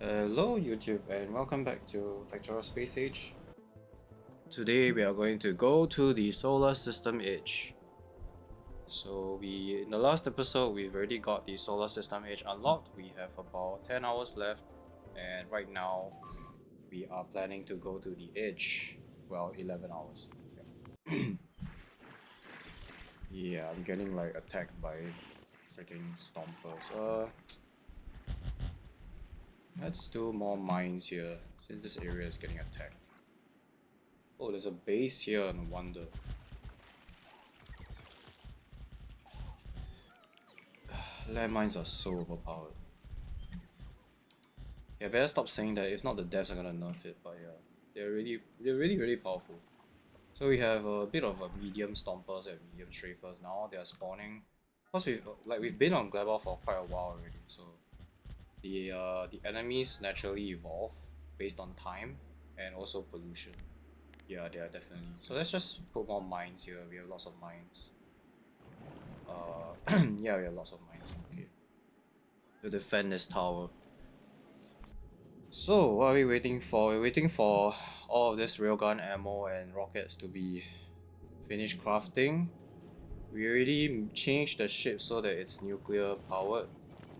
Hello YouTube and welcome back to Factorio Space Age. Today we are going to go to the solar system edge. So in the last episode we've already got the solar system edge unlocked. We have about 10 hours left and right now we are planning to go to the edge. Well, 11 hours. Yeah, I'm getting like attacked by freaking stompers. Let's do more mines here since this area is getting attacked. Oh, there's a base here, no wonder. Landmines are so overpowered. Yeah, better stop saying that. If not, the devs are gonna nerf it. But yeah, they're really powerful. So we have a bit of a medium stompers and medium strafers now. They are spawning. Plus we've been on Glebor for quite a while already. So the enemies naturally evolve based on time and also pollution. Yeah, they are definitely. So let's just put more mines here. We have lots of mines. Yeah, we have lots of mines. Okay, to defend this tower. So, what are we waiting for? We're waiting for all of this railgun ammo and rockets to be finished crafting. We already changed the ship so that it's nuclear powered.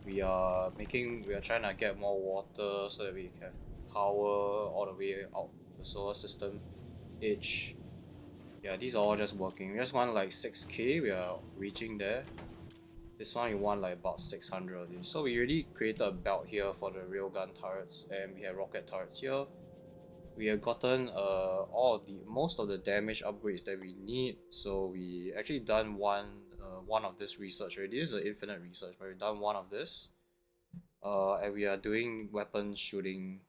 We are trying to get more water so that we can have power all the way out the solar system edge. Yeah, these are all just working. We just want like 6k, we are reaching there. This one you want like about 600 of this. So we already created a belt here for the railgun turrets and we have rocket turrets here. We have gotten most of the damage upgrades that we need. So we actually done one of this research already. This is an infinite research, but we've done one of this. And we are doing weapon shooting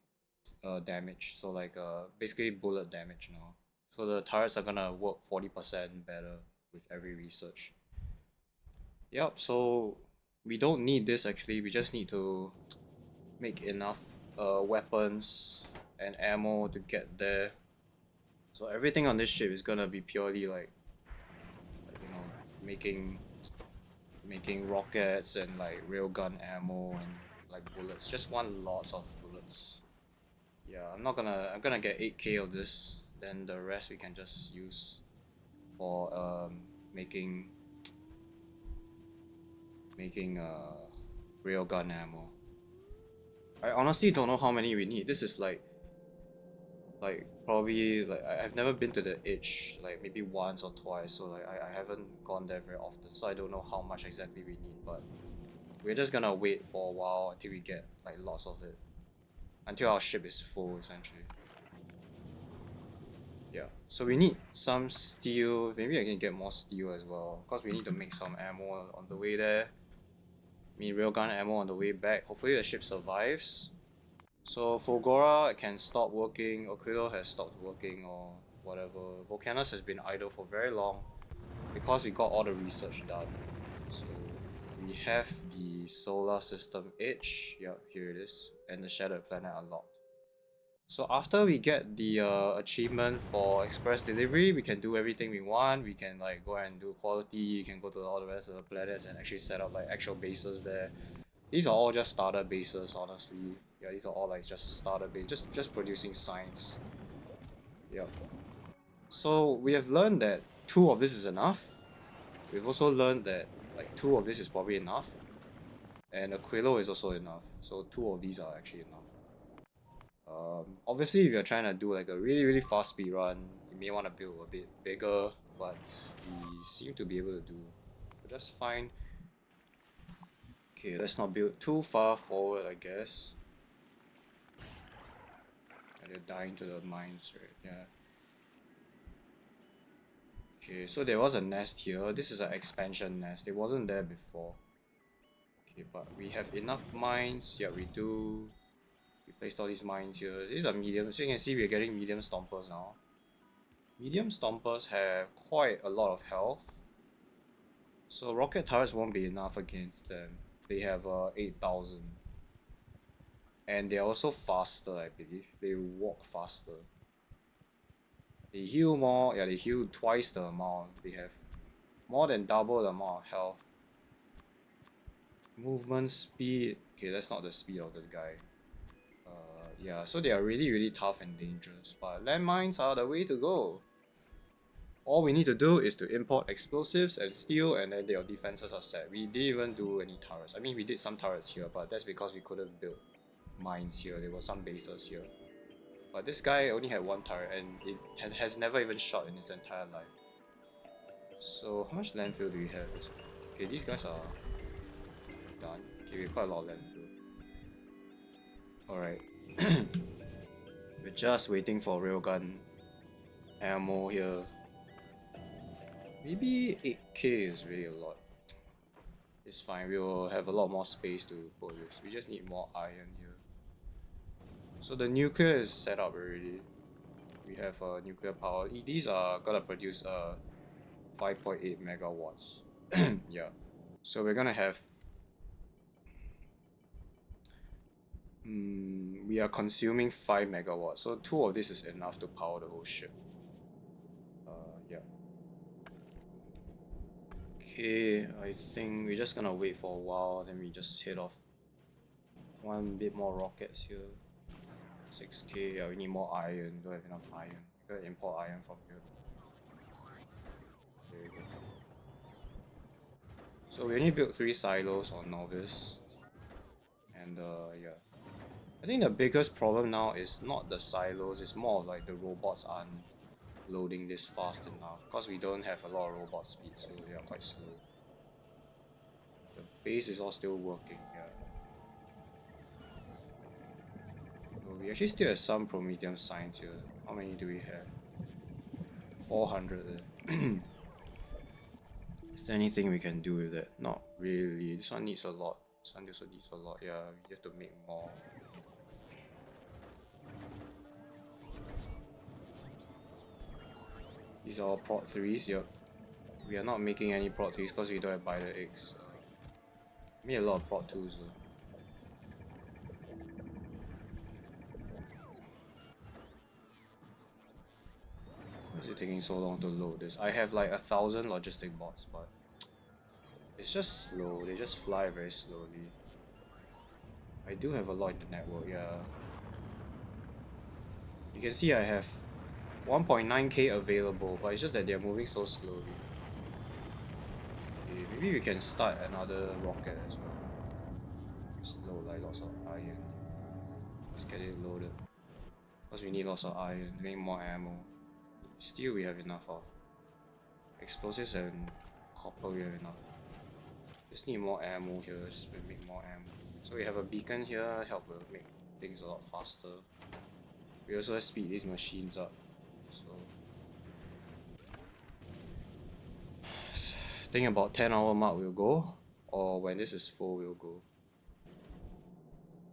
damage. So like basically bullet damage now. So the turrets are gonna work 40% better with every research. Yep, so we don't need this actually, we just need to make enough weapons and ammo to get there. So everything on this ship is gonna be purely like making rockets and like railgun ammo and like bullets. Just want lots of bullets. Yeah, I'm gonna get 8k of this, then the rest we can just use for making railgun ammo. I honestly don't know how many we need. This is like probably like I've never been to the edge like maybe once or twice, so like I haven't gone there very often, so I don't know how much exactly we need, but we're just gonna wait for a while until we get like lots of it. Until our ship is full essentially. Yeah. So we need some steel. Maybe I can get more steel as well. Because we need to make some ammo on the way there. I mean railgun ammo on the way back. Hopefully the ship survives. So Fulgora can stop working, Aquilo has stopped working or whatever. Volcanus has been idle for very long because we got all the research done. So we have the solar system edge, yep, here it is, and the shattered planet unlocked. So after we get the achievement for express delivery, we can do everything we want. We can like go and do quality, you can go to all the rest of the planets and actually set up like actual bases there. These are all just starter bases, honestly. Yeah, these are all like just starter base, just producing science. Yep. So we have learned that two of this is enough. We've also learned that like two of this is probably enough, and Aquilo is also enough. So two of these are actually enough. Obviously, if you're trying to do like a really fast speed run, you may want to build a bit bigger, but we seem to be able to do just fine. Okay, let's not build too far forward, I guess. And they're dying to the mines, right? Yeah. Okay, so there was a nest here. This is an expansion nest. It wasn't there before. Okay, but we have enough mines. Yeah, we do. We placed all these mines here. These are medium. So you can see we're getting medium stompers now. Medium stompers have quite a lot of health. So rocket turrets won't be enough against them. They have 8,000. And they're also faster, I believe. They walk faster. They heal more. Yeah, they heal twice the amount. They have more than double the amount of health. Movement speed. Okay, that's not the speed of the guy. Yeah, so they are really tough and dangerous, but landmines are the way to go. All we need to do is to import explosives and steel, and then their defenses are set. We didn't even do any turrets. I mean, we did some turrets here, but that's because we couldn't build mines here. There were some bases here. But this guy only had one turret, and it has never even shot in his entire life. So how much landfill do we have as well? Okay, these guys are done. Okay, we have quite a lot of landfill. Alright. We're just waiting for railgun ammo here. Maybe 8k is really a lot. It's fine, we'll have a lot more space to put this. We just need more iron here. So the nuclear is set up already. We have nuclear power. These are gonna produce 5.8 megawatts. Yeah. So we're gonna have we are consuming 5 megawatts, so 2 of this is enough to power the whole ship. Yeah. Okay, I think we're just gonna wait for a while, then we just head off. One bit more rockets here. 6k, yeah, we need more iron, don't have enough iron. We gotta import iron from here. There we go. So we only built 3 silos on Novice. And yeah. I think the biggest problem now is not the silos, it's more of like the robots aren't loading this fast enough. Because we don't have a lot of robot speed, so they are quite slow. The base is all still working, yeah. So we actually still have some Prometheum signs here. How many do we have? 400. Is there anything we can do with it? Not really. This one needs a lot. This one also needs a lot. Yeah, we have to make more. These are all prot 3s, yep. We are not making any prot 3s because we don't have Biter eggs. We made a lot of prot 2s though. Why is it taking so long to load this? I have like 1,000 logistic bots, but it's just slow. They just fly very slowly. I do have a lot in the network, yeah. You can see I have 1.9k available, but it's just that they're moving so slowly. Okay, maybe we can start another rocket as well. Just load like lots of iron. Let's get it loaded. Because we need lots of iron, make more ammo. Steel we have enough of. Explosives and copper we have enough. Just need more ammo here, just make more ammo. So we have a beacon here, help will make things a lot faster. We also speed these machines up. So I think about 10-hour mark we'll go, or when this is full we'll go.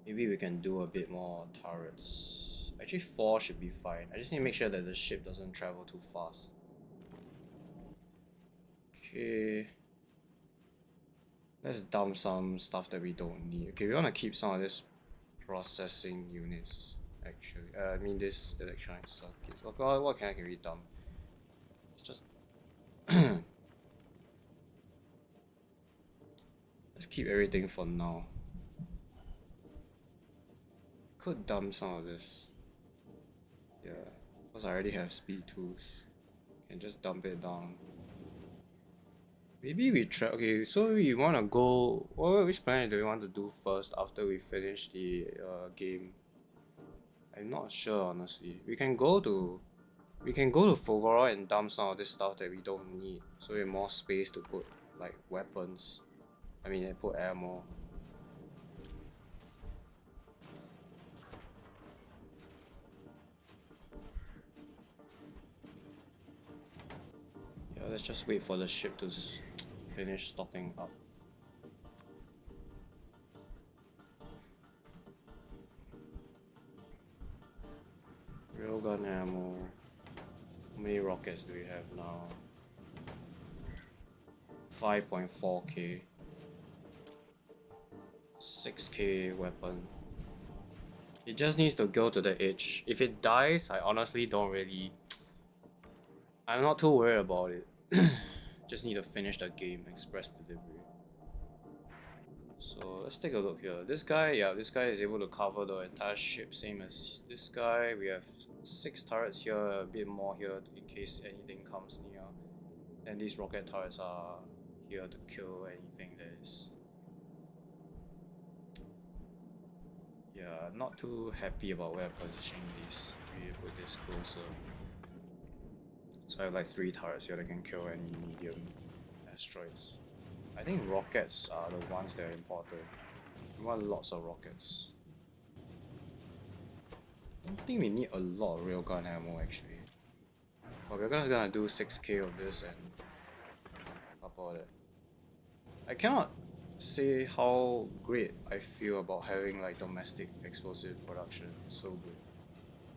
Maybe we can do a bit more turrets. Actually 4 should be fine. I just need to make sure that the ship doesn't travel too fast. Okay. Let's dump some stuff that we don't need. Okay, we want to keep some of this processing units actually. I mean this electronic circuits. What can we dump? It's just let's keep everything for now. Could dump some of this. Yeah, because I already have speed tools. Can just dump it down. Maybe we try. Okay, so we want to go. Which planet do we want to do first after we finish the game? I'm not sure honestly. We can go to Fogora and dump some of this stuff that we don't need, so we have more space to put like weapons. I mean, put ammo. Yeah, let's just wait for the ship to finish stocking up. Railgun ammo. How many rockets do we have now? 5.4k. 6k weapon. It just needs to go to the edge. If it dies, I honestly don't really... I'm not too worried about it. Just need to finish the game, express delivery. So So let's take a look here. This guy, yeah, this guy is able to cover the entire ship, same as this guy. We have 6 turrets here, a bit more here in case anything comes near. And these rocket turrets are here to kill anything that is... Yeah, not too happy about where I'm positioning these. We put this closer. So I have like 3 turrets here that can kill any medium asteroids. I think rockets are the ones that are important. We want lots of rockets. I don't think we need a lot of railgun ammo actually. But we're just gonna do 6k of this and couple of it. I cannot say how great I feel about having like domestic explosive production. It's so good.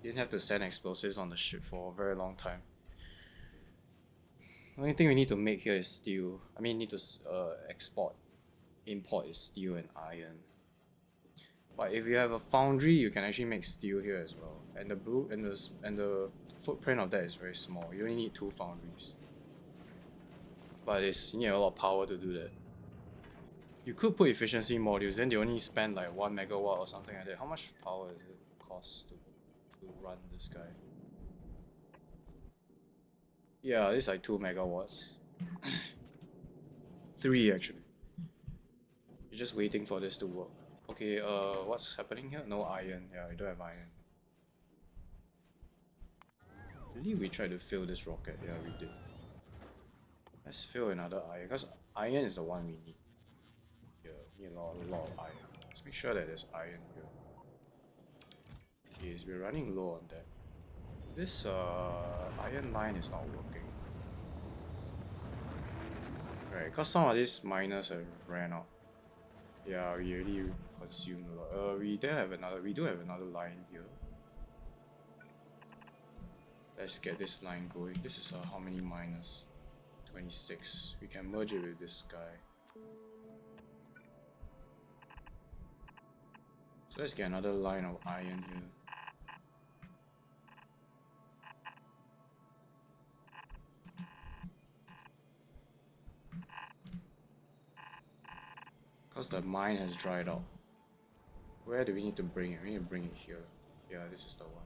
You didn't have to send explosives on the ship for a very long time. The only thing we need to make here is steel. I mean, need to import is steel and iron. But if you have a foundry, you can actually make steel here as well. And the footprint of that is very small. You only need 2 foundries. But you need a lot of power to do that. You could put efficiency modules, then they only spend like 1 megawatt or something like that. How much power does it cost to run this guy? Yeah, it's like 2 megawatts. 3 actually. You're just waiting for this to work. Okay, what's happening here? No iron. Yeah, we don't have iron. Really, we tried to fill this rocket. Yeah, we did. Let's fill another iron, because iron is the one we need. Yeah, we need a lot of iron. Let's make sure that there's iron here. Okay, so we're running low on that. This iron line is not working. Right, because some of these miners have ran out. Yeah, we already consumed a lot. We do have another line here. Let's get this line going. This is how many miners? 26. We can merge it with this guy. So let's get another line of iron here. Because the mine has dried out. Where do we need to bring it? We need to bring it here. Yeah, this is the one.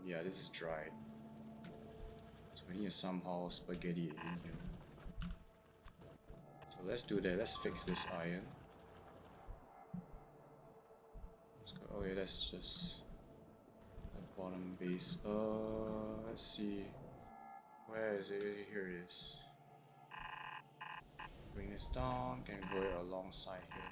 Yeah, this is dried. So we need to somehow spaghetti it in here. So let's do that. Let's fix this iron. Let's go. Oh yeah, that's just the bottom base. Let's see. Where is it? Here it is. Bring this down. Can go it alongside here.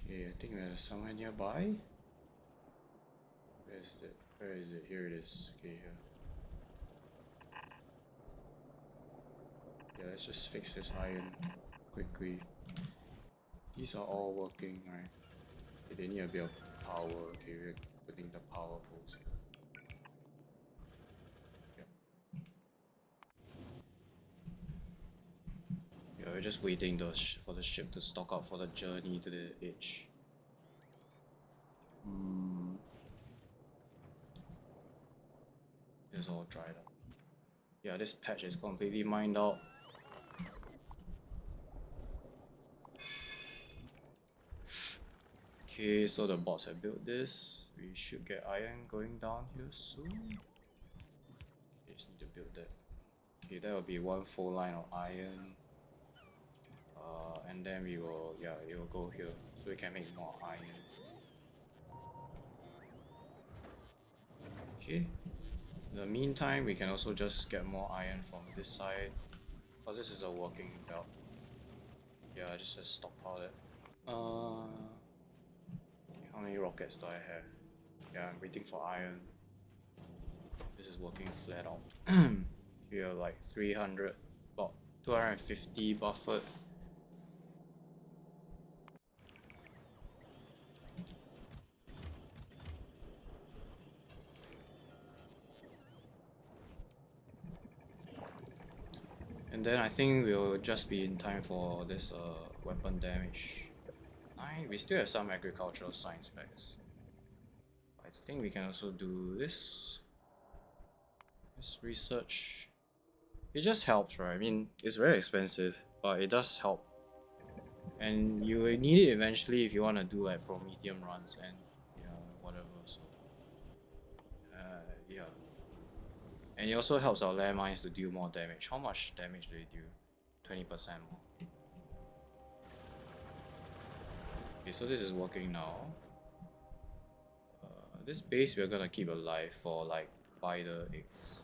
Okay, I think there's somewhere nearby. Where is it? Where is it? Here it is. Okay, here. Yeah, let's just fix this iron quickly. These are all working, right? Okay, they need a bit of power. Okay, we're putting the power poles here. Yep. Yeah, we're just waiting for the ship to stock up for the journey to the edge. It's all dried up. Yeah, this patch is completely mined out. Okay, so the bots have built this. We should get iron going down here soon. Okay, just need to build that. Okay, that will be 1 full line of iron. And then we will, yeah, it will go here. So we can make more iron. Okay. In the meantime, we can also just get more iron from this side. Because this is a working belt. Yeah, just stockpile it. Okay, how many rockets do I have? Yeah, I'm waiting for iron. This is working flat out. Here, like 300, about 250 buffered. And then I think we'll just be in time for this weapon damage. fine. We still have some agricultural science specs. I think we can also do this. This research. It just helps, right? I mean, it's very expensive, but it does help. And you will need it eventually if you want to do like Prometheum runs and whatever. So yeah. And it also helps our landmines to deal more damage. How much damage do they do? 20% more. Okay, so this is working now. This base we're gonna keep alive for like spider eggs.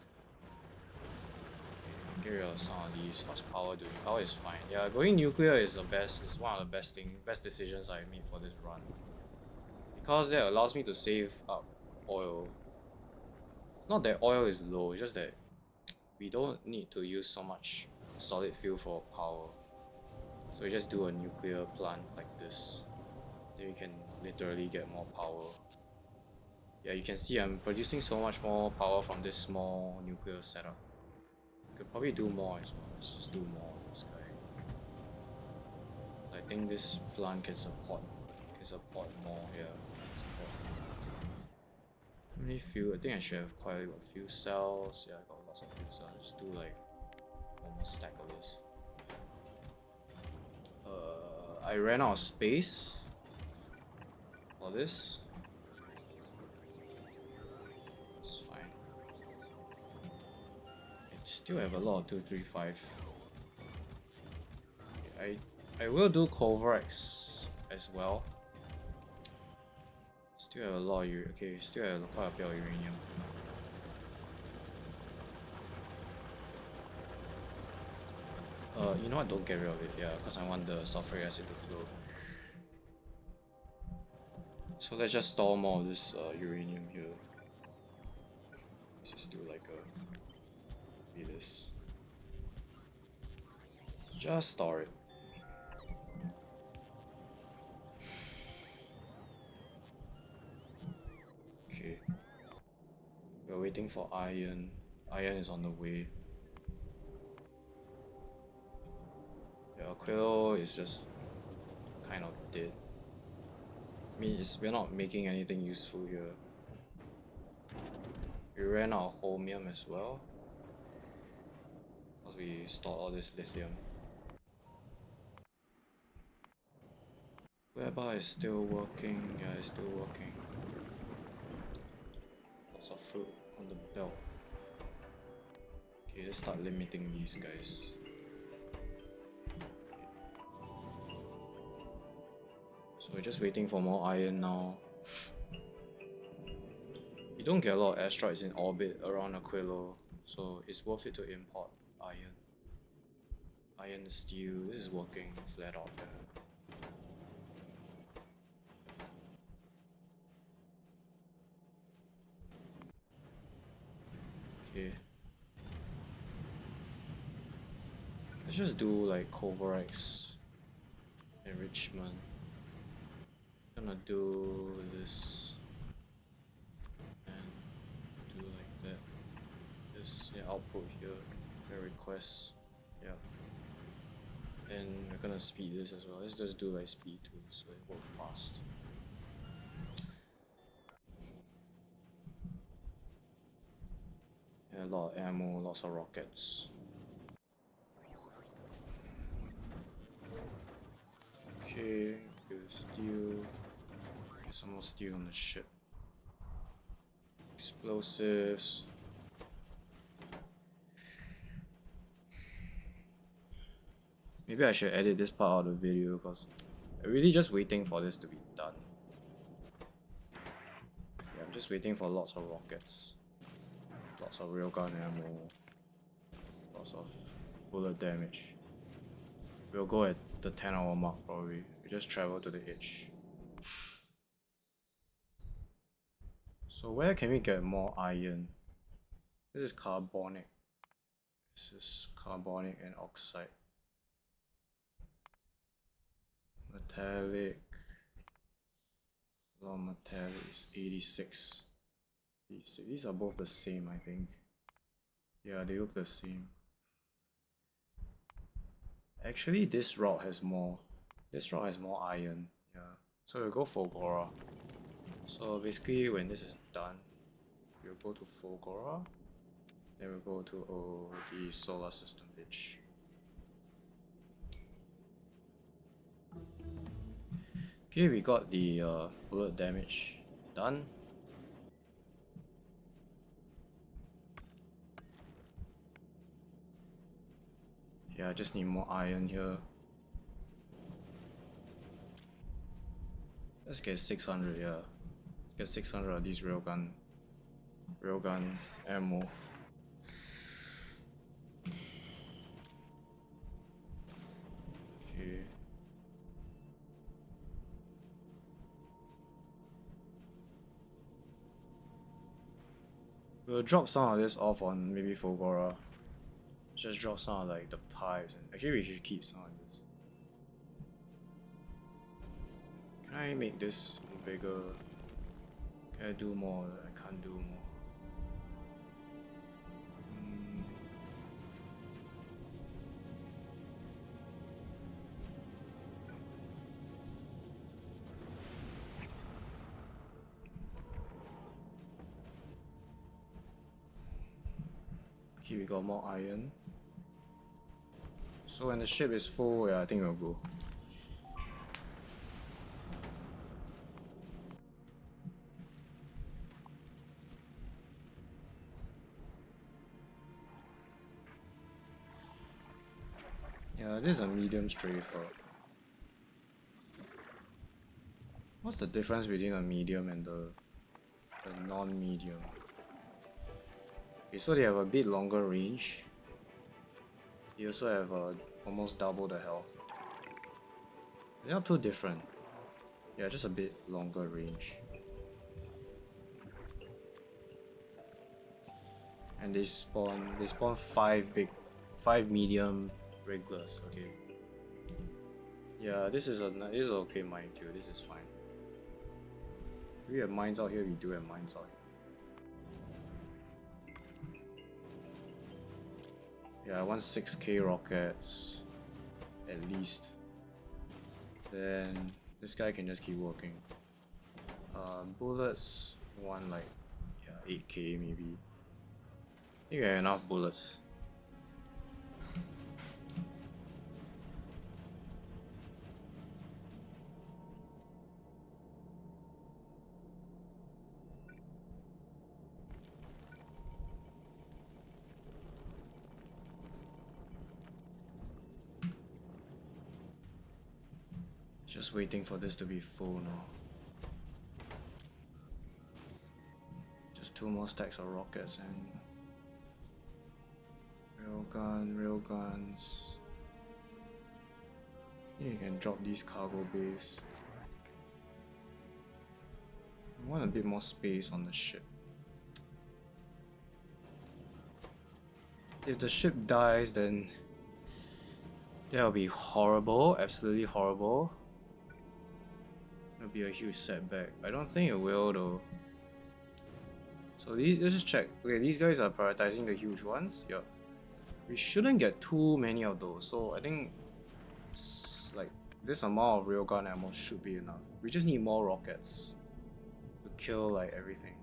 Okay, get rid of some of these. How's power doing? Power is fine. Yeah, going nuclear is the best. It's one of the best decisions I made for this run. Because that allows me to save up oil. Not that oil is low, it's just that we don't need to use so much solid fuel for power. So we just do a nuclear plant like this. Then we can literally get more power. Yeah, you can see I'm producing so much more power from this small nuclear setup. Could probably do more as well. Let's just do more of this guy. I think this plant can support more. Yeah, support. How many fuel? I think I should have quite a few cells. Yeah, I got lots of fuel cells. Just do like almost stack of this. I ran out of space for this. It's fine. I still have a lot of 235. I will do Corvax as well. Still have a lot of still have quite a bit of uranium. You know what? Don't get rid of it. Yeah, because I want the sulfuric acid to flow. So let's just store more of this uranium here. Let's just do like this. Just store it. Okay. We're waiting for iron. Iron is on the way. Yeah, Aquilo is just kind of dead. I mean, we're not making anything useful here. We ran out of holmium as well. Because we stored all this lithium. Whereby is still working. Yeah, it's still working. Lots of fruit on the belt. Okay, let's start limiting these guys. So we're just waiting for more iron now. You don't get a lot of asteroids in orbit around Aquilo, so it's worth it to import iron. Iron, steel, this is working flat out there. Okay. Let's just do like Kovarex enrichment. I'm gonna do this and do like that. This output here, the request. Yeah. And we're gonna speed this as well. Let's just do like speed 2 so it works fast. And a lot of ammo, lots of rockets. Okay, good steel. Get some more steel on the ship. Explosives. Maybe I should edit this part out of the video because I'm really just waiting for this to be done. Yeah, I'm just waiting for lots of rockets. Lots of railgun ammo. Lots of bullet damage. We'll go at the 10-hour mark probably. We just travel to the edge. So where can we get more iron? This is carbonic. This is carbonic and oxide. Metallic. Metallic is 86. These are both the same, I think. Yeah, they look the same. Actually, this route has more. This route has more iron. Yeah. Yeah, so we'll go Fulgora. So basically when this is done, we'll go to Fulgora, then we'll go to the solar system pitch. Okay, we got the bullet damage done. Yeah, I just need more iron here. Let's get 600, yeah. Let's get 600 of these railgun ammo. Okay. We'll drop some of this off on maybe Fulgora. Just drop some of like the pipes, and actually we should keep some of this. Can I make this bigger? Can I do more? I can't do more. Here we got more iron. So when the ship is full, yeah, I think we'll go. Yeah, this is a medium strafer. What's the difference between a medium and the non-medium? Okay, so they have a bit longer range. They also have almost double the health. They're not too different. Yeah, just a bit longer range. And they spawn five medium regulars. Okay. Yeah, this is okay minefield. This is fine. Do we have mines out here? We do have mines out here. Yeah, I want 6k rockets at least. Then this guy can just keep working. Bullets, one like 8k maybe. I think we have enough bullets. Just waiting for this to be full now. Just 2 more stacks of rockets and railguns. You can drop these cargo bays. I want a bit more space on the ship. If the ship dies, then that'll be horrible, absolutely horrible. It'll be a huge setback. I don't think it will though. So let's just check. Okay, these guys are prioritizing the huge ones. Yeah. We shouldn't get too many of those. So I think like this amount of railgun ammo should be enough. We just need more rockets to kill like everything.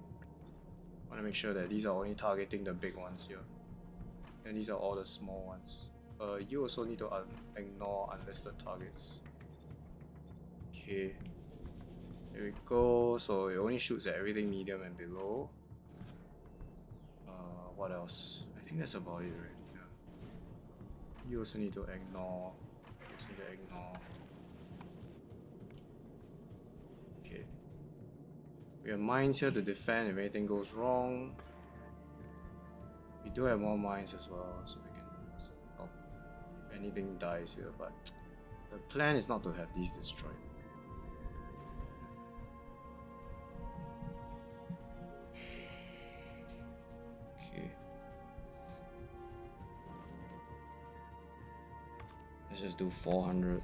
I want to make sure that these are only targeting the big ones here. And these are all the small ones. You also need to ignore unlisted targets. Okay. Here we go. So it only shoots at everything medium and below. What else? I think that's about it, right? Yeah. You also need to ignore. Okay. We have mines here to defend if anything goes wrong. We do have more mines as well, so we can help if anything dies here, but the plan is not to have these destroyed. Okay. Let's just do 400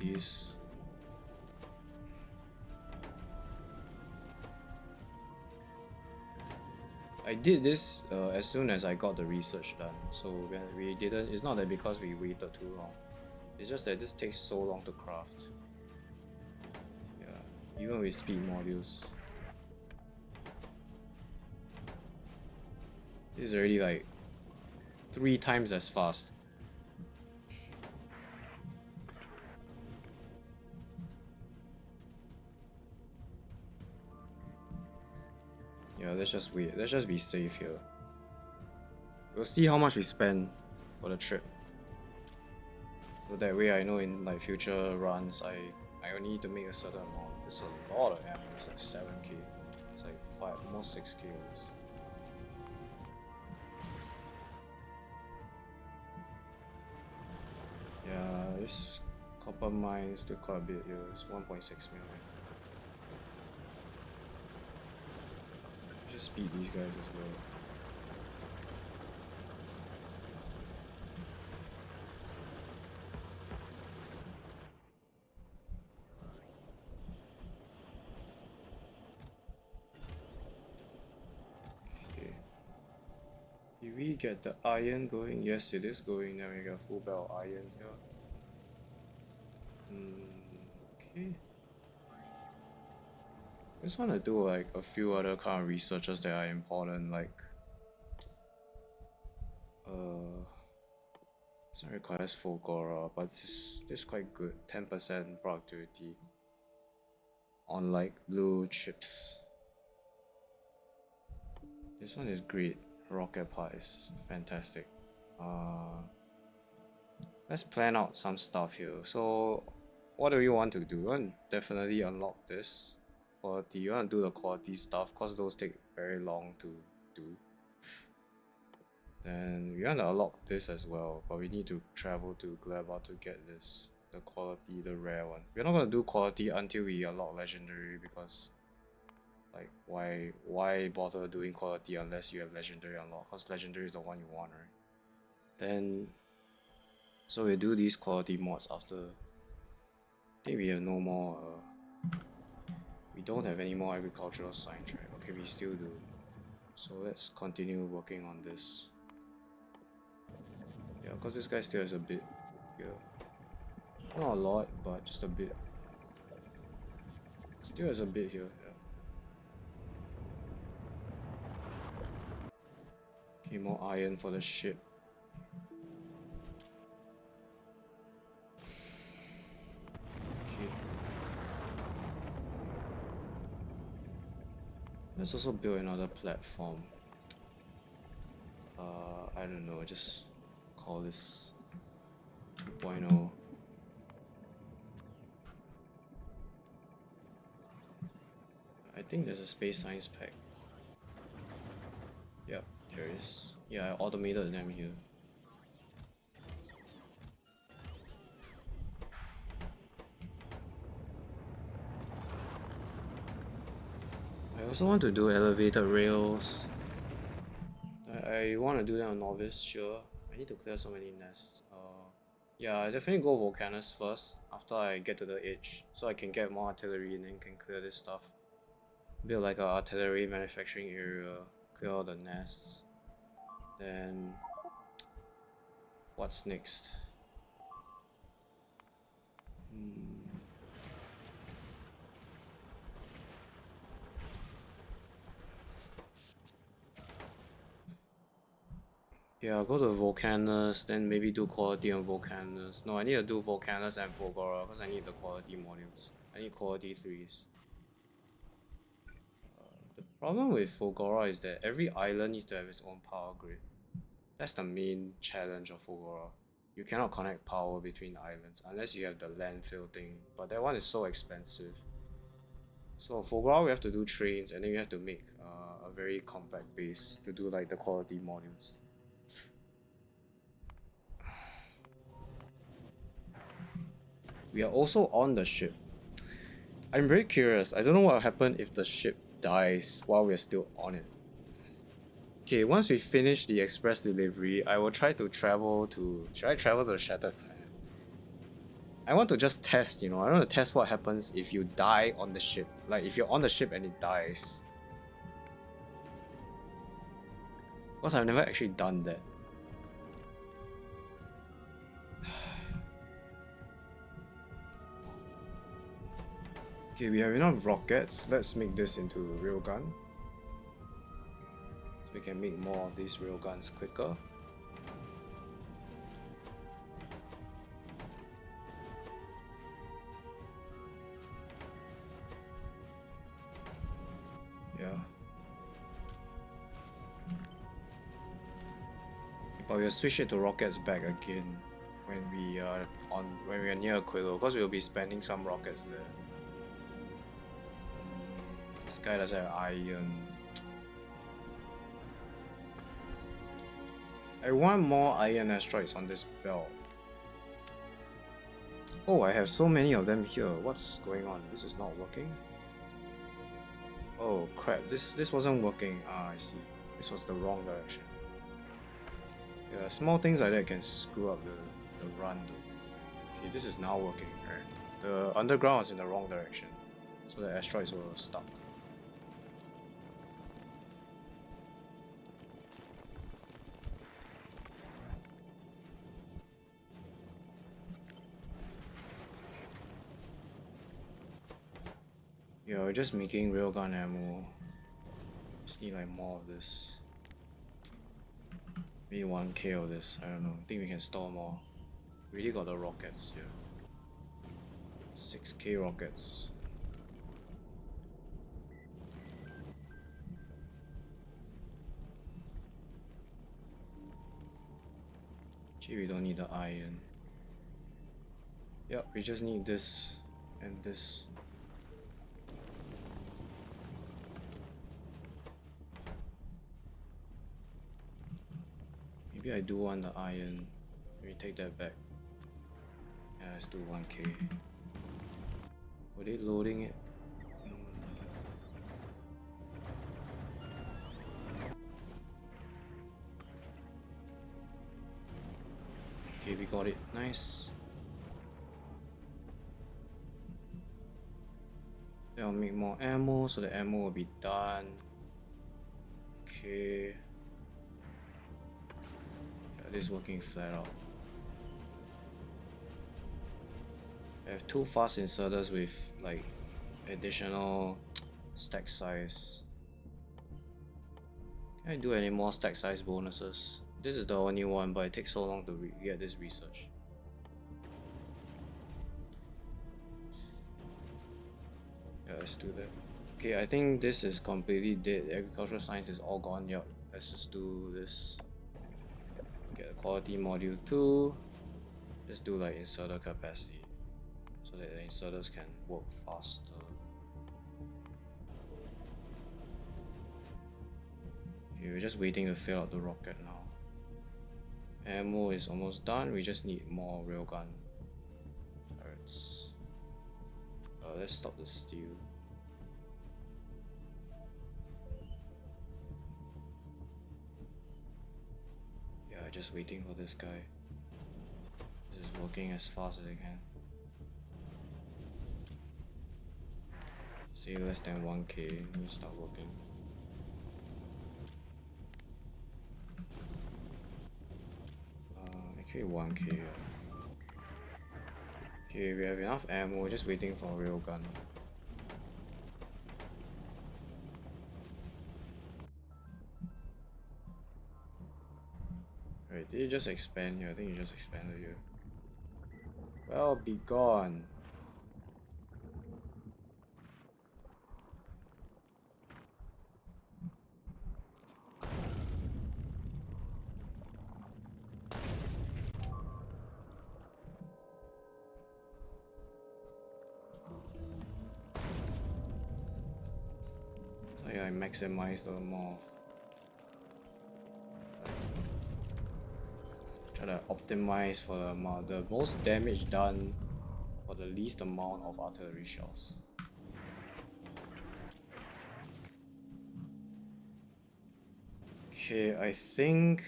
these. I did this as soon as I got the research done, so when we didn't, it's not that because we waited too long, it's just that this takes so long to craft. even with speed modules. This is already like 3 times as fast. Yeah, let's just wait. Let's just be safe here. We'll see how much we spend for the trip. So that way I know in like future runs I only need to make a certain amount. It's a lot of ammo, it's like 7k. It's like 5, almost 6k of this. Yeah, this copper mine is still quite a bit here. It's 1.6 million. Just speed these guys as well. Okay. Did we get the iron going? Yes, it is going. Now we got full belt iron here. Okay. I just want to do like a few other kind of researches that are important, like this one requires Fulgora, but this is quite good. 10% productivity on like blue chips. This one is great. Rocket pies, fantastic. Let's plan out some stuff here. So, what do we want to do? We want to definitely unlock this quality. You want to do the quality stuff because those take very long to do. Then we want to unlock this as well, but we need to travel to Gleba to get this. The quality, the rare one. We're not gonna do quality until we unlock legendary because like why bother doing quality unless you have legendary unlock? Because legendary is the one you want, right? Then so we do these quality mods after. I think we have no more we don't have any more agricultural science, right? Okay, we still do. So let's continue working on this. Yeah, because this guy still has a bit here. Not a lot, but just a bit. Still has a bit here, yeah. Okay, more iron for the ship. Okay. Let's also build another platform. I don't know, just call this 2.0. I think there's a space science pack. Yep, there is. Yeah, I automated them here. I also want to do elevated rails. I want to do that on novice, sure. I need to clear so many nests. Yeah, I definitely go Volcanus first after I get to the edge, so I can get more artillery and then can clear this stuff. Build like a artillery manufacturing area, clear all the nests. Then what's next? Yeah, I'll go to Volcanus, then maybe do quality on Volcanus. No, I need to do Volcanus and Fulgora because I need the quality modules. I need quality 3s. The problem with Fulgora is that every island needs to have its own power grid. That's the main challenge of Fulgora. You cannot connect power between islands unless you have the landfill thing, but that one is so expensive. So for Fulgora we have to do trains and then we have to make a very compact base to do like the quality modules. We are also on the ship. I'm very curious. I don't know what will happen if the ship dies while we're still on it. Okay, once we finish the express delivery, I will try to travel to... Should I travel to the Shattered Planet? I want to just test, you know. I want to test what happens if you die on the ship. Like, if you're on the ship and it dies. Because I've never actually done that. Okay, we have enough rockets. Let's make this into a railgun. So we can make more of these railguns quicker. Yeah. But we'll switch it to rockets back again when we are near Aquilo, because we'll be spending some rockets there. This guy doesn't have iron. I want more iron asteroids on this belt. Oh, I have so many of them here. What's going on? This is not working. Oh crap, this wasn't working. Ah, I see. This was the wrong direction. Yeah, small things like that can screw up the run though. Okay, this is now working. Right. The underground is in the wrong direction, so the asteroids were stuck. Yeah, we're just making railgun ammo. Just need like more of this. Maybe 1k of this, I don't know. I think we can store more. We really got the rockets here. 6k rockets. Gee, we don't need the iron. Yep, we just need this and this. Maybe I do want the iron. Let me take that back. Yeah, let's do 1k. Were they loading it? Okay, we got it. Nice. Then I'll make more ammo, so the ammo will be done. Okay. Yeah, this is working flat out. I have 2 fast inserters with like additional stack size. Can I do any more stack size bonuses? This is the only one, but it takes so long to get this research. Yeah, let's do that. Okay, I think this is completely dead. Agricultural science is all gone. Yep, let's just do this. Get a quality module 2. Let's do like inserter capacity, so that the inserters can work faster. Okay, we're just waiting to fill out the rocket now. Ammo is almost done, we just need more railgun turrets. Let's stop the steel. Yeah, just waiting for this guy. This is working as fast as it can. See, less than 1k, let me start working. Actually 1k. Okay, we have enough ammo, we're just waiting for a railgun. Right, did it just expand here? I think it just expanded here. Well, be gone. So yeah, I maximize the amount. Try to optimize for the most damage done for the least amount of artillery shells. Okay, I think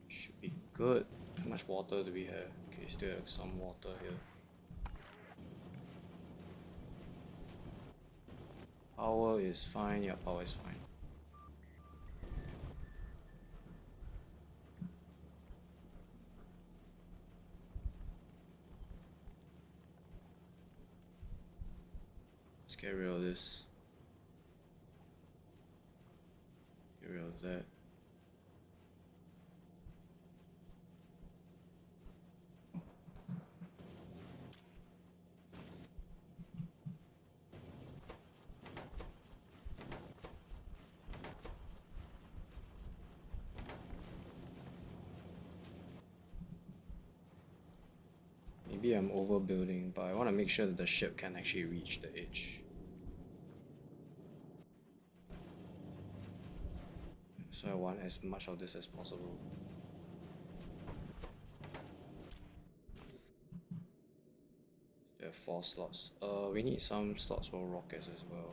should be good. How much water do we have? Okay, still have some water here. Power is fine. Yeah, power is fine. Let's get rid of this. Get rid of that. Maybe I'm overbuilding, but I want to make sure that the ship can actually reach the edge. So I want as much of this as possible. There are 4 slots. We need some slots for rockets as well.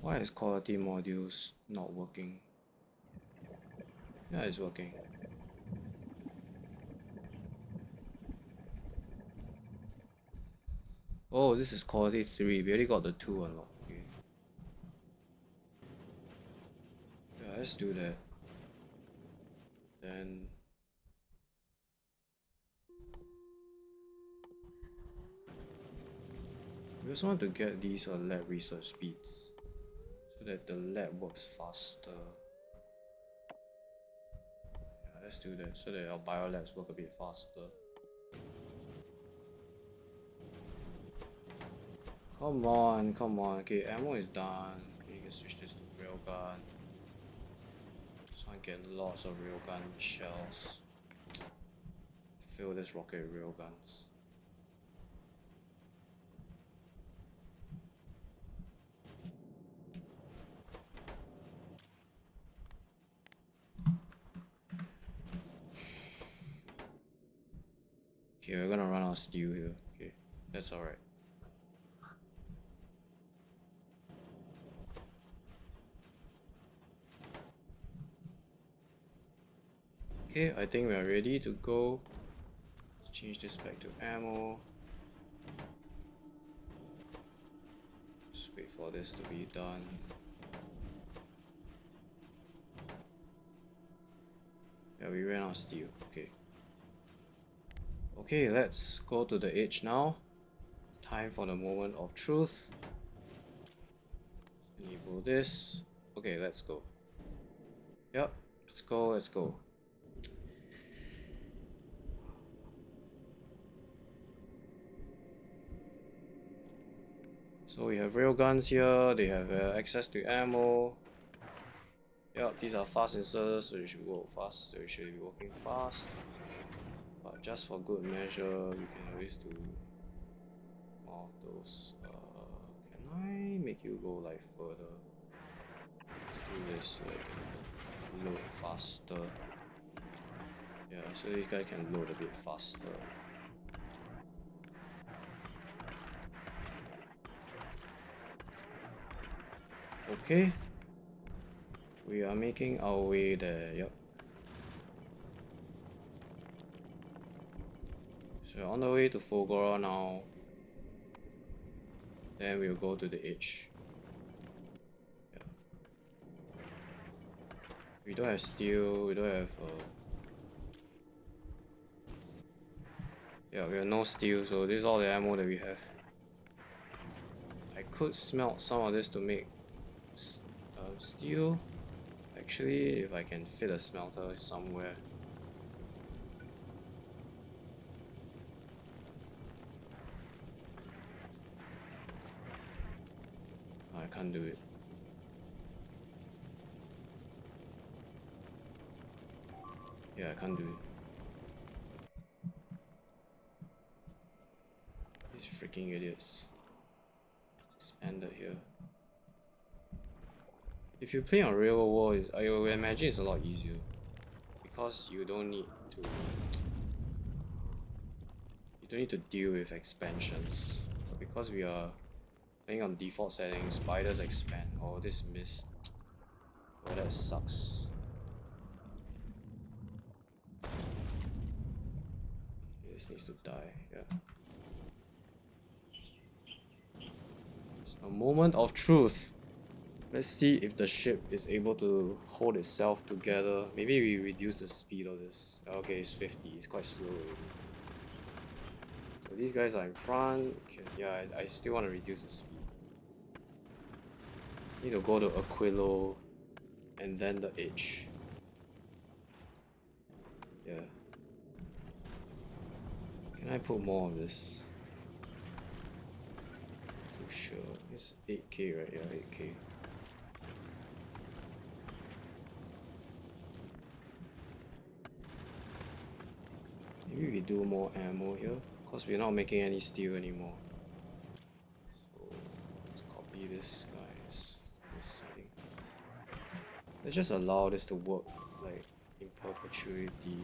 Why is quality modules not working? Yeah, it's working. Oh, this is quality 3. We already got the 2 unlocked. Okay. Yeah, let's do that. Then we also want to get these lab research speeds so that the lab works faster. Yeah, let's do that so that our biolabs work a bit faster. Come on, come on. Okay, ammo is done. Okay, you can switch this to railgun. Just want to get lots of railgun shells. Fill this rocket with railguns. Okay, we're gonna run out of steel here. Okay, that's alright. Okay, I think we are ready to go. Let's change this back to ammo. Just wait for this to be done. Yeah, we ran out of steel. Okay. Okay, let's go to the edge now. Time for the moment of truth. Enable this. Okay, let's go. Yep, let's go, let's go. So we have railguns here, they have access to ammo. Yep, these are fast inserters, so you should go fast. So you should be working fast. But just for good measure, we can always do more of those. Can I make you go like further? Let's do this so I can load faster. Yeah, so this guy can load a bit faster. Okay. We are making our way there, yep. So on the way to Fogora now. Then we'll go to the edge. Yeah. We don't have steel, we don't have yeah, we have no steel, so this is all the ammo that we have. I could smelt some of this to make steel. Actually, if I can fit a smelter somewhere. I can't do it. Yeah, I can't do it. These freaking idiots. Expanded here. If you play on real world, I would imagine it's a lot easier. Because you don't need to deal with expansions. But because we are playing on default settings, spiders expand. Oh, this missed. Oh, that sucks. This needs to die, yeah. It's a moment of truth. Let's see if the ship is able to hold itself together. Maybe we reduce the speed of this. Okay, it's 50, it's quite slow already. So these guys are in front. Okay, yeah, I still want to reduce the speed. Need to go to Aquilo and then the H. Yeah. Can I put more of this? Too sure. It's 8k, right? Yeah, 8k. Maybe we do more ammo here, because we're not making any steel anymore. So let's copy this, guys. This setting. Let's just allow this to work like in perpetuity.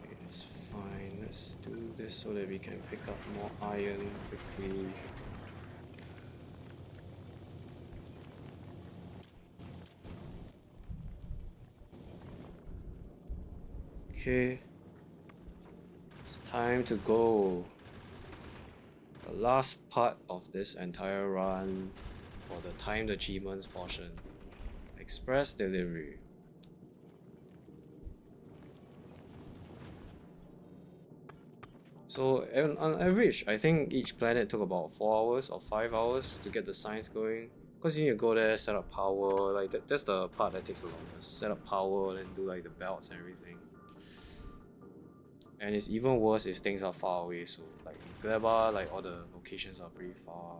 Okay, that's fine. Let's do this so that we can pick up more iron quickly. Okay, it's time to go. The last part of this entire run for the timed achievements portion. Express delivery. So on average, I think each planet took about 4 hours or 5 hours to get the science going. Because you need to go there, set up power, like that's the part that takes the longest. Set up power and do like the belts and everything. And it's even worse if things are far away, so like in Gleba, like all the locations are pretty far.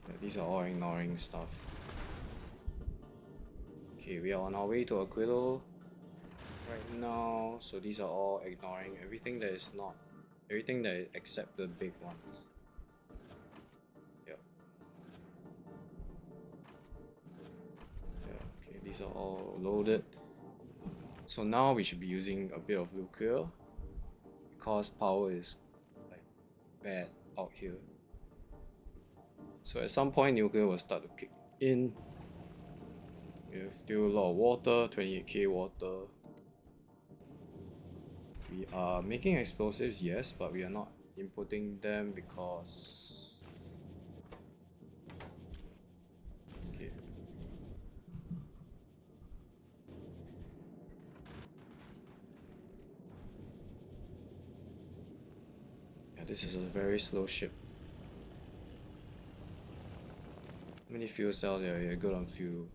Yeah, these are all ignoring stuff. Okay, we are on our way to Aquilo right now, so these are all ignoring everything that is not, everything that is except the big ones. Yep. Yeah, okay, these are all loaded. So now we should be using a bit of nuclear because power is like bad out here. So at some point nuclear will start to kick in. We have still a lot of water, 28k water. We are making explosives, yes, but we are not inputting them because... Okay. Yeah, this is a very slow ship. How many fuel cells? Yeah, you're good on fuel.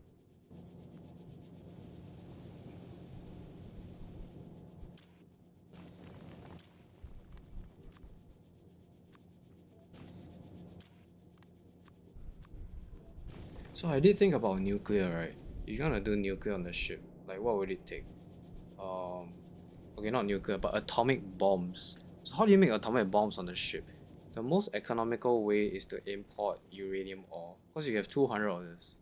So I did think about nuclear, right? You're gonna do nuclear on the ship. Like, what would it take? Okay, not nuclear, but atomic bombs. So how do you make atomic bombs on the ship? The most economical way is to import uranium ore, because you have 200 of this.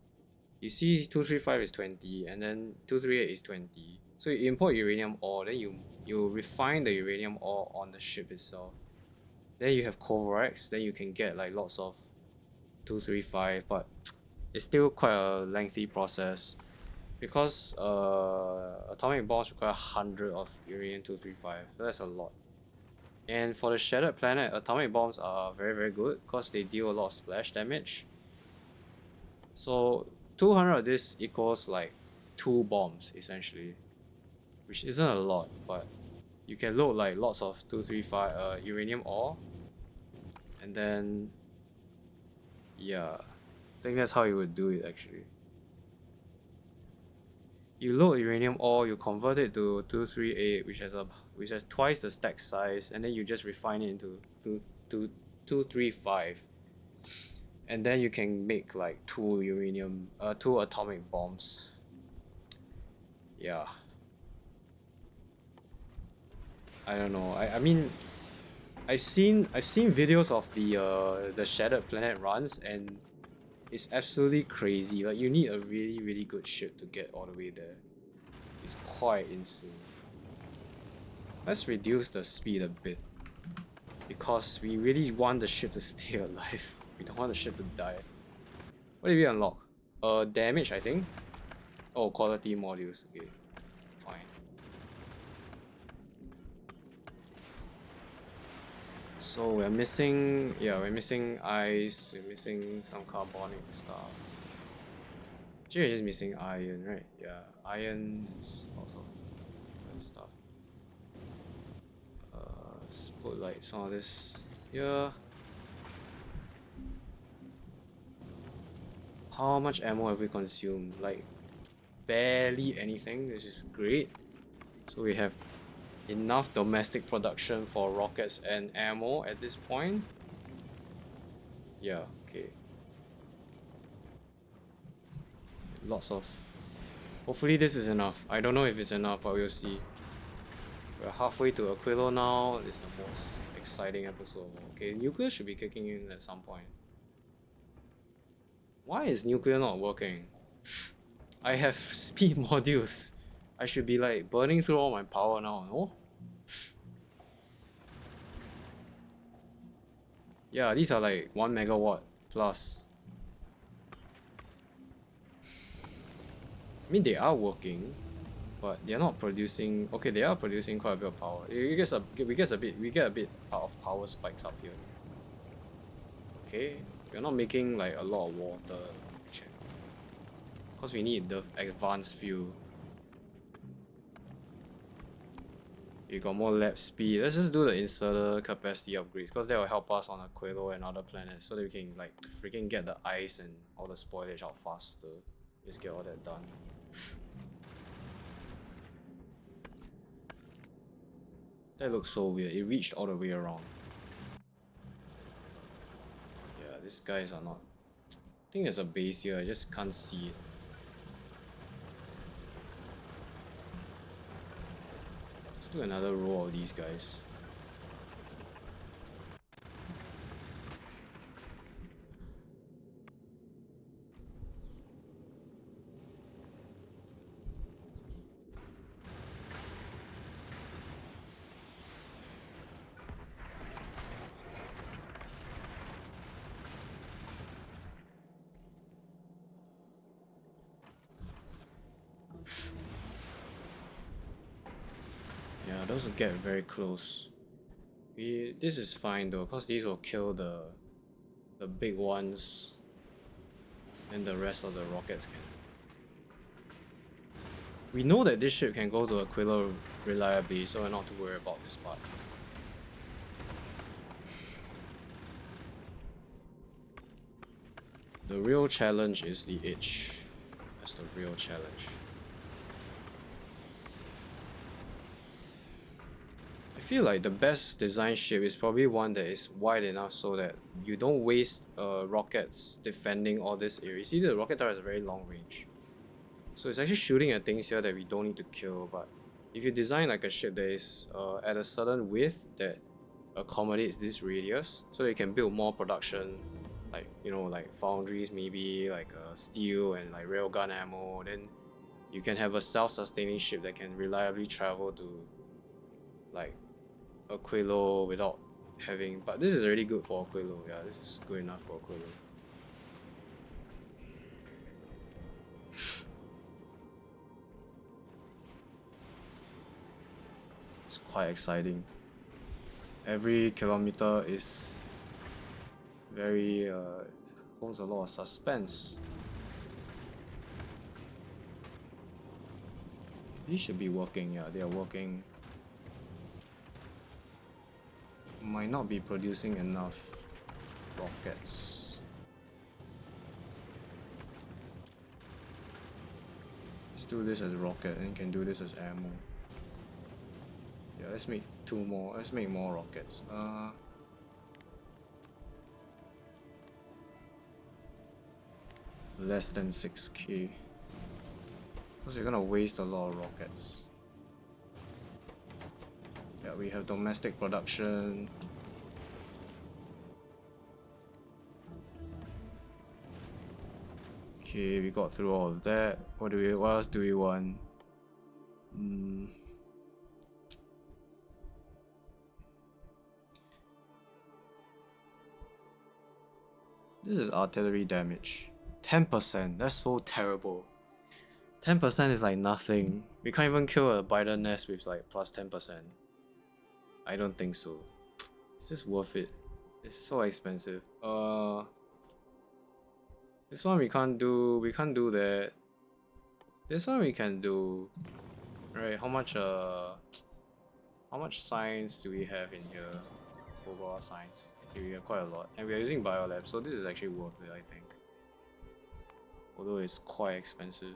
You see 235 is 20, and then 238 is 20. So you import uranium ore, then you refine the uranium ore on the ship itself. Then you have Covarex, then you can get like lots of 235, but it's still quite a lengthy process because atomic bombs require 100 of uranium 235, so that's a lot. And for the Shattered Planet, atomic bombs are very good because they deal a lot of splash damage. So 200 of this equals like 2 bombs essentially, which isn't a lot, but you can load like lots of 235 uranium ore, and then yeah, I think that's how you would do it actually. You load uranium ore, you convert it to 238, which has twice the stack size, and then you just refine it into 235, and then you can make like 2 atomic bombs. Yeah. I don't know. I mean, I've seen videos of the Shattered Planet runs, and it's absolutely crazy. Like, you need a really good ship to get all the way there. It's quite insane. Let's reduce the speed a bit. Because we really want the ship to stay alive. We don't want the ship to die. What did we unlock? Damage, I think. Oh, quality modules. Okay, fine. So we're missing, yeah, we're missing ice. We're missing some carbonic stuff. Actually, we're just missing iron, right? Yeah, iron is lots of good stuff. Let's put like some of this here. How much ammo have we consumed? Like barely anything, which is great. So we have enough domestic production for rockets and ammo at this point. Yeah, okay. Lots of... Hopefully this is enough. I don't know if it's enough, but we'll see. We're halfway to Aquilo now. This is the most exciting episode. Okay, nuclear should be kicking in at some point. Why is nuclear not working? I have speed modules. I should be like burning through all my power now, no? Yeah, these are like 1 megawatt plus. I mean, they are working, but they're not producing. Okay, they are producing quite a bit of power. We get a bit of power spikes up here. Okay, we're not making like a lot of water, because we need the advanced fuel. You got more lab speed. Let's just do the inserter capacity upgrades, because that will help us on Aquilo and other planets, so that we can like freaking get the ice and all the spoilage out faster. Just get all that done. That looks so weird. It reached all the way around. Yeah, these guys are not... I think there's a base here, I just can't see it. Let's do another row of these guys. Yeah, those will get very close. This is fine though, because these will kill the big ones, and the rest of the rockets can. We know that this ship can go to Aquila reliably, so we're not to worry about this part. The real challenge is the itch. That's the real challenge. I feel like the best design ship is probably one that is wide enough so that you don't waste rockets defending all this area. See, the rocket tower has a very long range. So it's actually shooting at things here that we don't need to kill, but if you design like a ship that is at a certain width that accommodates this radius, so that you can build more production, like, you know, like foundries, maybe like steel and like railgun ammo, then you can have a self-sustaining ship that can reliably travel to like Aquilo without having... But this is already good for Aquilo. Yeah, this is good enough for Aquilo. It's quite exciting. Every kilometer is very holds a lot of suspense. These should be working. Yeah, they are working. Might not be producing enough rockets. Let's do this as a rocket, and can do this as ammo. Yeah, let's make two more. Let's make more rockets. Less than 6k. Because you're gonna waste a lot of rockets. Yeah, we have domestic production. Okay, we got through all of that. What else do we want? This is artillery damage. 10%. That's so terrible. 10% is like nothing. We can't even kill a spider nest with like plus 10%. I don't think so. Is this worth it? It's so expensive. This one we can't do. We can't do that. This one we can do. Right? How much science do we have in here? For science. Okay, we have quite a lot, and we are using biolab, so this is actually worth it, I think. Although it's quite expensive.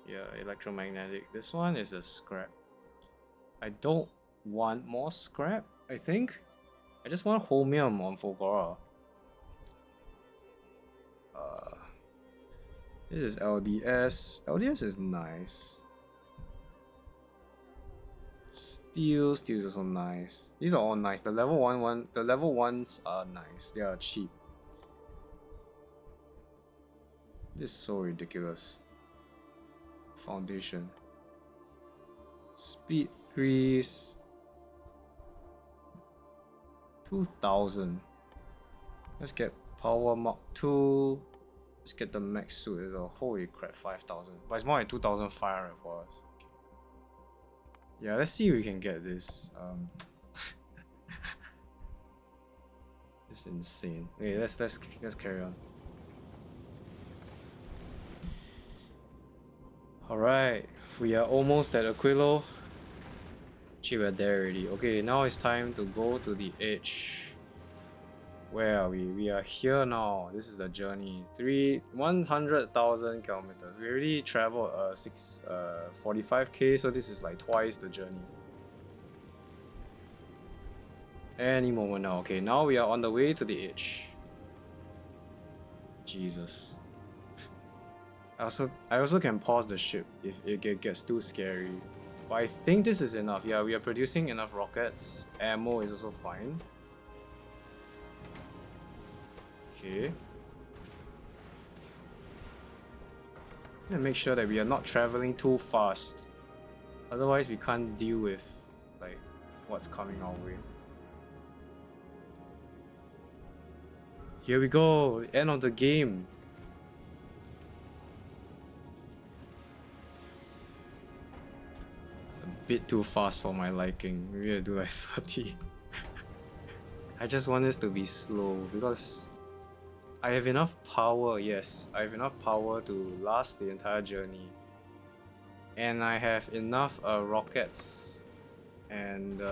Yeah, electromagnetic. This one is a scrap. I don't want more scrap, I think. I just want chromium on Fulgora. This is LDS. LDS is nice. Steel is also nice. These are all nice. The level ones are nice. They are cheap. This is so ridiculous. Foundation. Speed 3s. 2000. Let's get power Mark 2. Let's get the max suit. Holy crap, 5000. But it's more like 2500 for us. Okay. Yeah, let's see if we can get this. This is insane. Okay, let's carry on. Alright, we are almost at Aquilo. Actually, we're there already. Okay, now it's time to go to the edge. Where are we? We are here now. This is the journey. 100,000 kilometers. We already traveled 45k, so this is like twice the journey. Any moment now. Okay, now we are on the way to the edge. Jesus. I also can pause the ship if it gets too scary. But I think this is enough. Yeah, we are producing enough rockets. Ammo is also fine. Okay. And make sure that we are not traveling too fast. Otherwise we can't deal with like what's coming our way. Here we go, end of the game. It's a bit too fast for my liking. Maybe I'll do like 30. I just want this to be slow because I have enough power, yes. I have enough power to last the entire journey. And I have enough rockets and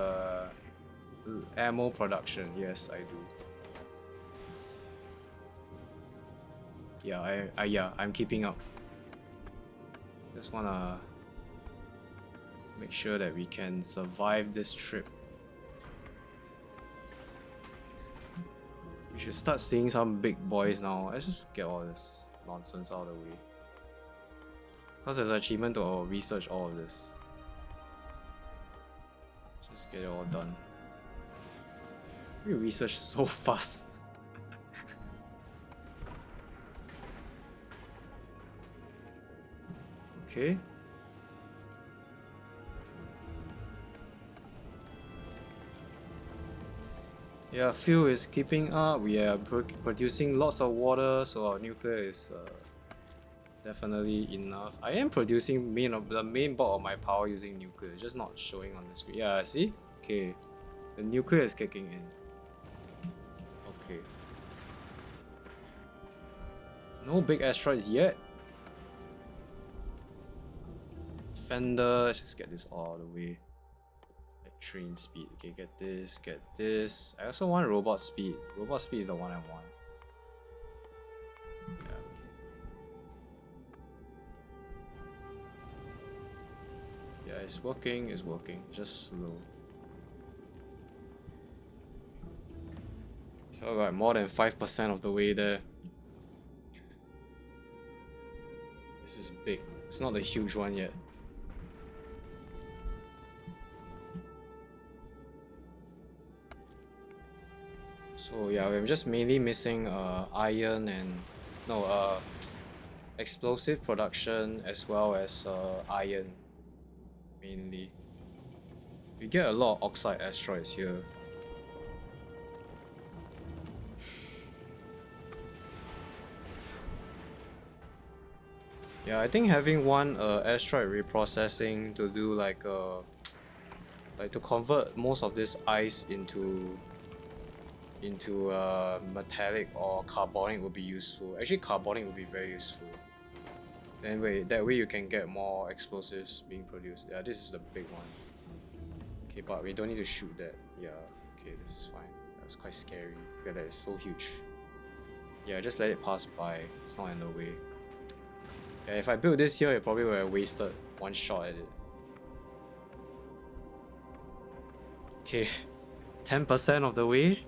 ammo production, yes I do. Yeah, I'm keeping up. Just wanna make sure that we can survive this trip. We should start seeing some big boys now. Let's just get all this nonsense out of the way. Because there's an achievement to research all of this. Just get it all done. We research so fast. Okay. Yeah, fuel is keeping up. We are producing lots of water, so our nuclear is definitely enough. I am producing the main bulk of my power using nuclear, just not showing on the screen. Yeah, see? Okay. The nuclear is kicking in. Okay. No big asteroids yet. Fender, let's just get this all the way. Like train speed. Okay, get this, get this. I also want robot speed. Robot speed is the one I want. Yeah, it's working, just slow. So like more than 5% of the way there. This is big. It's not the huge one yet. So yeah, we're just mainly missing iron and explosive production as well as iron mainly. We get a lot of oxide asteroids here. Yeah, I think having one asteroid reprocessing to do like to convert most of this ice into metallic or carbonic would be useful. Actually, carbonic would be very useful. Then that way you can get more explosives being produced. Yeah, this is the big one. Okay, but we don't need to shoot that. Yeah, okay, this is fine. That's quite scary. Yeah, that is so huge. Yeah, just let it pass by. It's not in the way. Yeah, if I built this here, it probably would have wasted one shot at it. Okay, 10% of the way.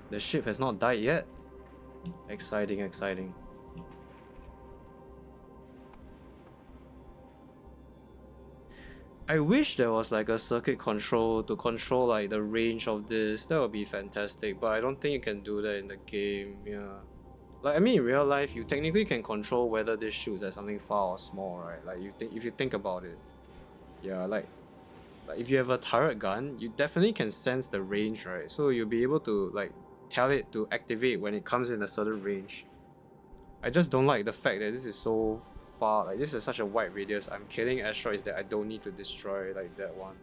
The ship has not died yet. Exciting, exciting. I wish there was like a circuit control to control like the range of this. That would be fantastic, but I don't think you can do that in the game. Yeah. Like I mean, in real life, you technically can control whether this shoots at something far or small, right? Like if you think about it, yeah. Like if you have a turret gun, you definitely can sense the range, right? So you'll be able to like tell it to activate when it comes in a certain range. I just don't like the fact that this is so far. Like this is such a wide radius. I'm killing asteroids that I don't need to destroy, like that one.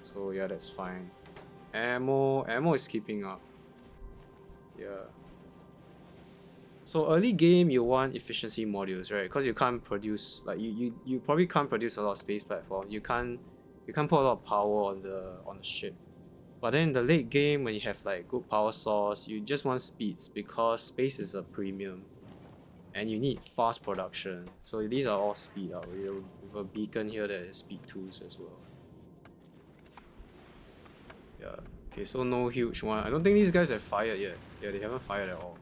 So yeah, that's fine. Ammo is keeping up. Yeah. So early game you want efficiency modules, right? Because you can't produce like you probably can't produce a lot of space platform. You can't put a lot of power on the ship. But then in the late game when you have like good power source, you just want speeds because space is a premium. And you need fast production. So these are all speed up. With a beacon here that is speed 2s as well. Yeah. Okay, so no huge one. I don't think these guys have fired yet. Yeah, they haven't fired at all.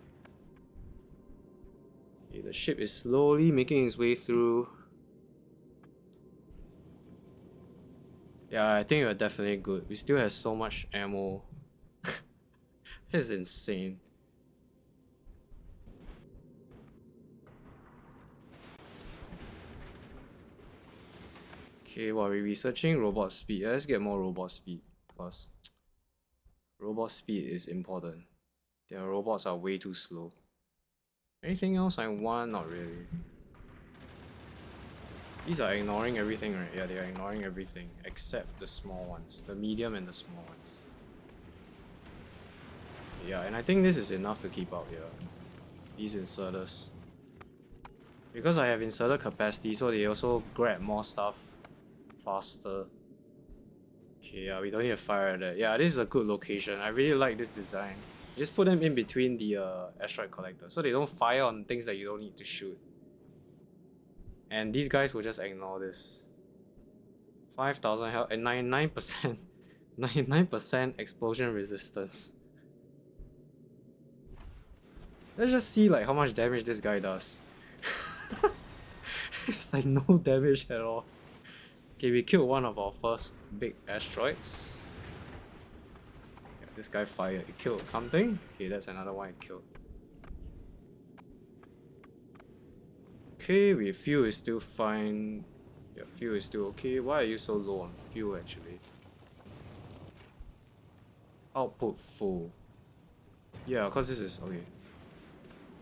Okay, the ship is slowly making its way through. Yeah, I think we're definitely good. We still have so much ammo. This is insane. Okay, while we're researching robot speed, let's get more robot speed first. Robot speed is important. Their robots are way too slow. Anything else I want? Not really. These are ignoring everything, right? Yeah, they are ignoring everything except the small ones, the medium and the small ones. Yeah, and I think this is enough to keep up here. These inserters. Because I have inserter capacity, so they also grab more stuff faster. Okay, yeah, we don't need to fire that. Yeah, this is a good location. I really like this design. Just put them in between the asteroid collector so they don't fire on things that you don't need to shoot. And these guys will just ignore this. 5,000 health and 99% 99% explosion resistance. Let's just see like how much damage this guy does. It's like no damage at all. Okay, we killed one of our first big asteroids. Yeah, this guy fired. It killed something. Okay, that's another one it killed. Okay, with fuel is still fine. Yeah, fuel is still okay. Why are you so low on fuel actually? Output full. Yeah, because this is okay.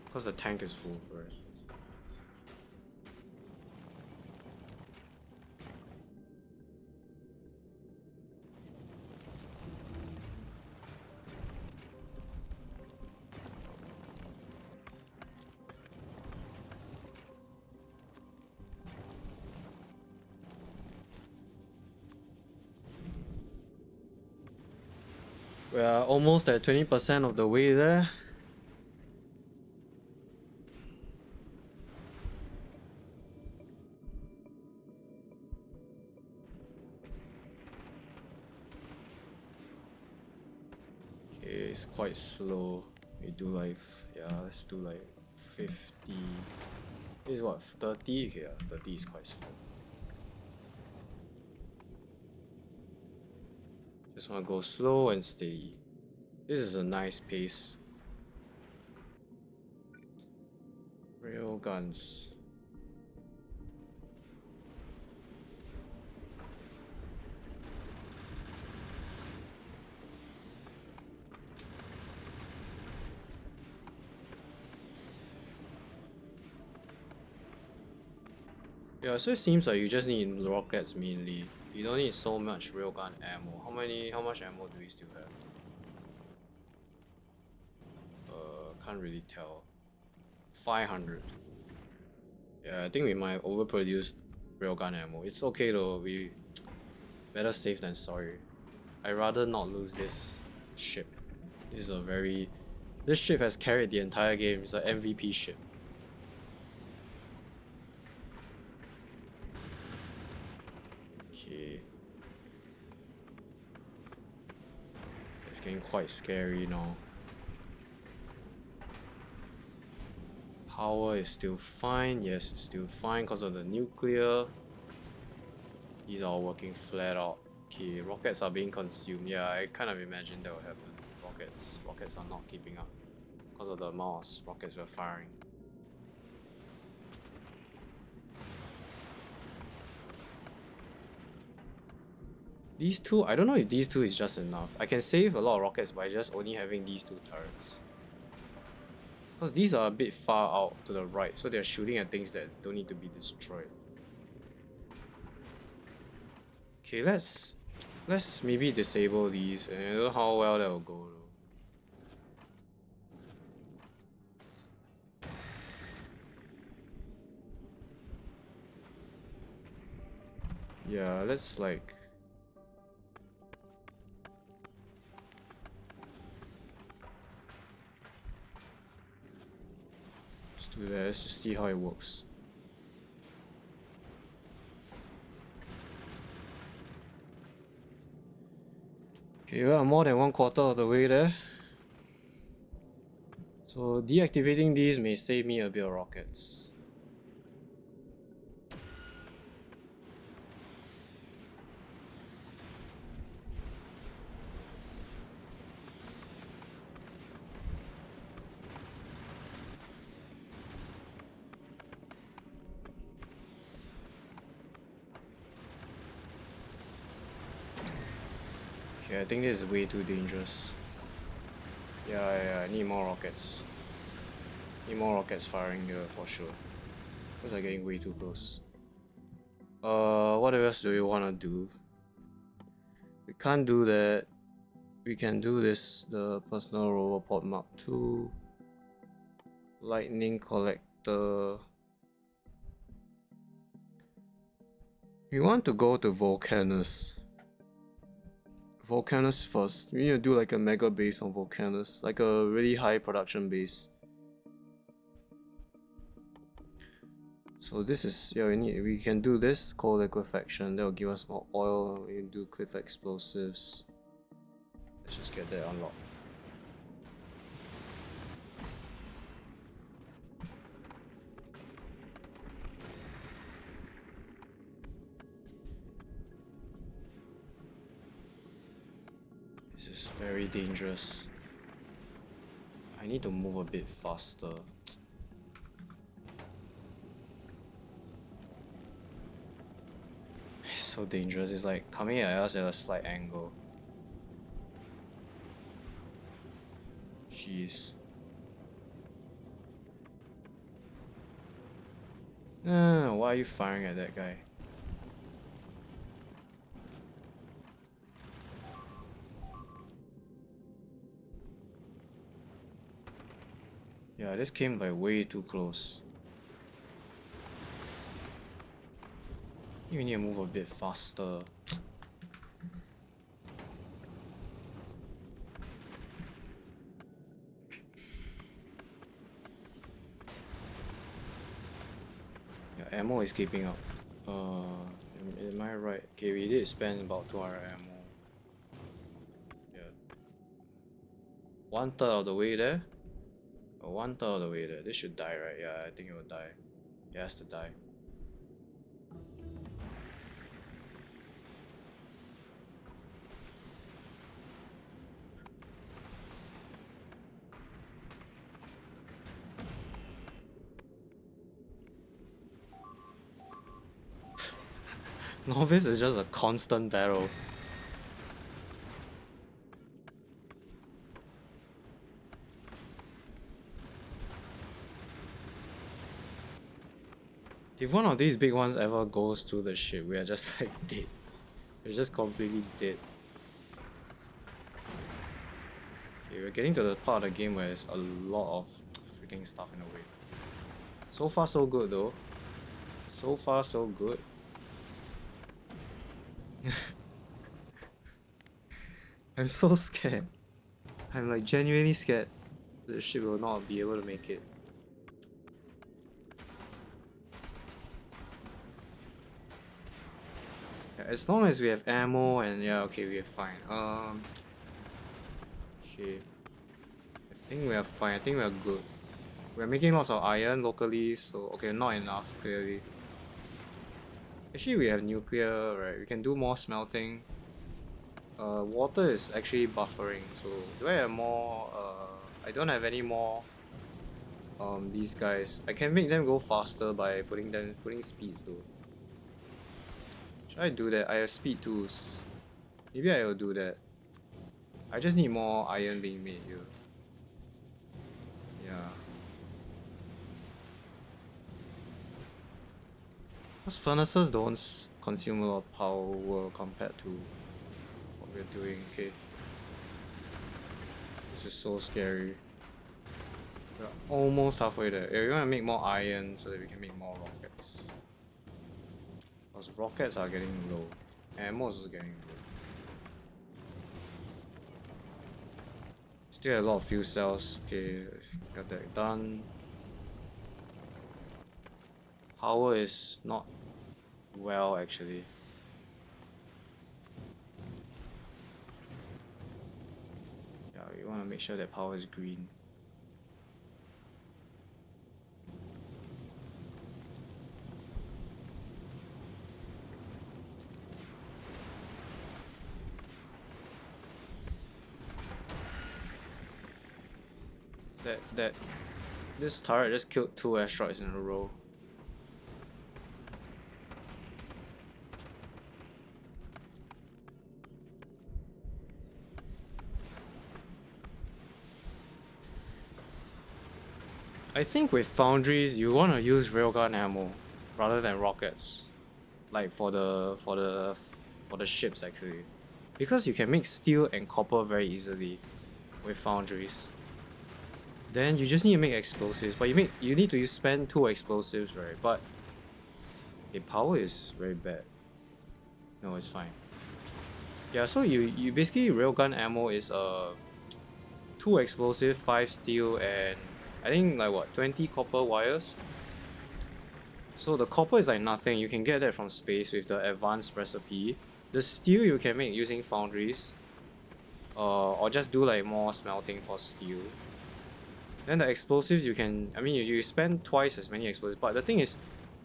Because the tank is full, right? We are almost at 20% of the way there. Okay, it's quite slow. We do like, yeah, let's do like 50. This is what, 30? Okay, yeah, 30 is quite slow. Just want to go slow and steady. This is a nice pace. Rail guns. Yeah, so it seems like you just need rockets mainly. You don't need so much railgun ammo. How much ammo do we still have? Can't really tell. 500. Yeah, I think we might overproduce railgun ammo. It's okay though, we better safe than sorry. I'd rather not lose this ship. This ship has carried the entire game. It's an MVP ship. Okay. It's getting quite scary now. Power is still fine. Yes, it's still fine because of the nuclear. These are all working flat out. Okay, rockets are being consumed. Yeah, I kind of imagined that would happen. Rockets are not keeping up because of the amount of rockets we're firing. These two, I don't know if these two is just enough. I can save a lot of rockets by just only having these two turrets. Because these are a bit far out to the right, so they're shooting at things that don't need to be destroyed. Okay, let's maybe disable these, and I don't know how well that will go though. Yeah, let's like... Let's do that, let's just see how it works. Okay, well, I'm more than 1/4 of the way there. So deactivating these may save me a bit of rockets. Okay, I think this is way too dangerous. Yeah, I need more rockets. Need more rockets firing here for sure. Because I'm getting way too close. What else do we want to do? We can't do that. We can do this, the personal robot Mark II. Lightning collector. We want to go to Volcanus. Volcanus first. We need to do like a mega base on Volcanus. Like a really high production base. So this is, yeah, we can do this coal liquefaction. That will give us more oil. We can do cliff explosives. Let's just get that unlocked. This is very dangerous. I need to move a bit faster. It's so dangerous. It's like coming at us at a slight angle. Jeez. Why are you firing at that guy? Yeah, this came by way too close. You need to move a bit faster. Yeah, ammo is keeping up. Am I right? Okay, we did spend about 200 ammo. Yeah. 1/3 of the way there? Oh, 1/3 of the way there. This should die, right? Yeah, I think it will die. It has to die. Novice is just a constant barrel. If one of these big ones ever goes through the ship, we are just like dead. We're just completely dead. Okay, we're getting to the part of the game where there's a lot of freaking stuff in the way. So far so good though. So far so good. I'm so scared. I'm like genuinely scared the ship will not be able to make it. Yeah, as long as we have ammo and yeah, okay, we are fine. Okay. I think we are fine. I think we are good. We're making lots of iron locally, so okay, not enough clearly. Actually, we have nuclear, right? We can do more smelting. Water is actually buffering, so do I have more? I don't have any more. These guys, I can make them go faster by putting speeds though. Should I do that? I have speed tools. Maybe I will do that. I just need more iron being made here. Yeah. Because furnaces don't consume a lot of power compared to what we're doing. Okay. This is so scary. We're almost halfway there. Yeah, we want to make more iron so that we can make more rockets. Because rockets are getting low. Ammo is also getting low. Still have a lot of fuel cells. Okay, got that done. Power is not well actually. Yeah, we want to make sure that power is green. This turret just killed 2 asteroids in a row. I think with foundries you want to use railgun ammo rather than rockets, like for the ships actually, because you can make steel and copper very easily with foundries. Then you just need to make explosives, but you need to spend 2 explosives, right? But the power is very bad. No, it's fine. Yeah, so you basically railgun ammo is 2 explosive, 5 steel, and I think like what 20 copper wires. So the copper is like nothing. You can get that from space with the advanced recipe. The steel you can make using foundries, or just do like more smelting for steel. Then the explosives you can, I mean you spend twice as many explosives, but the thing is,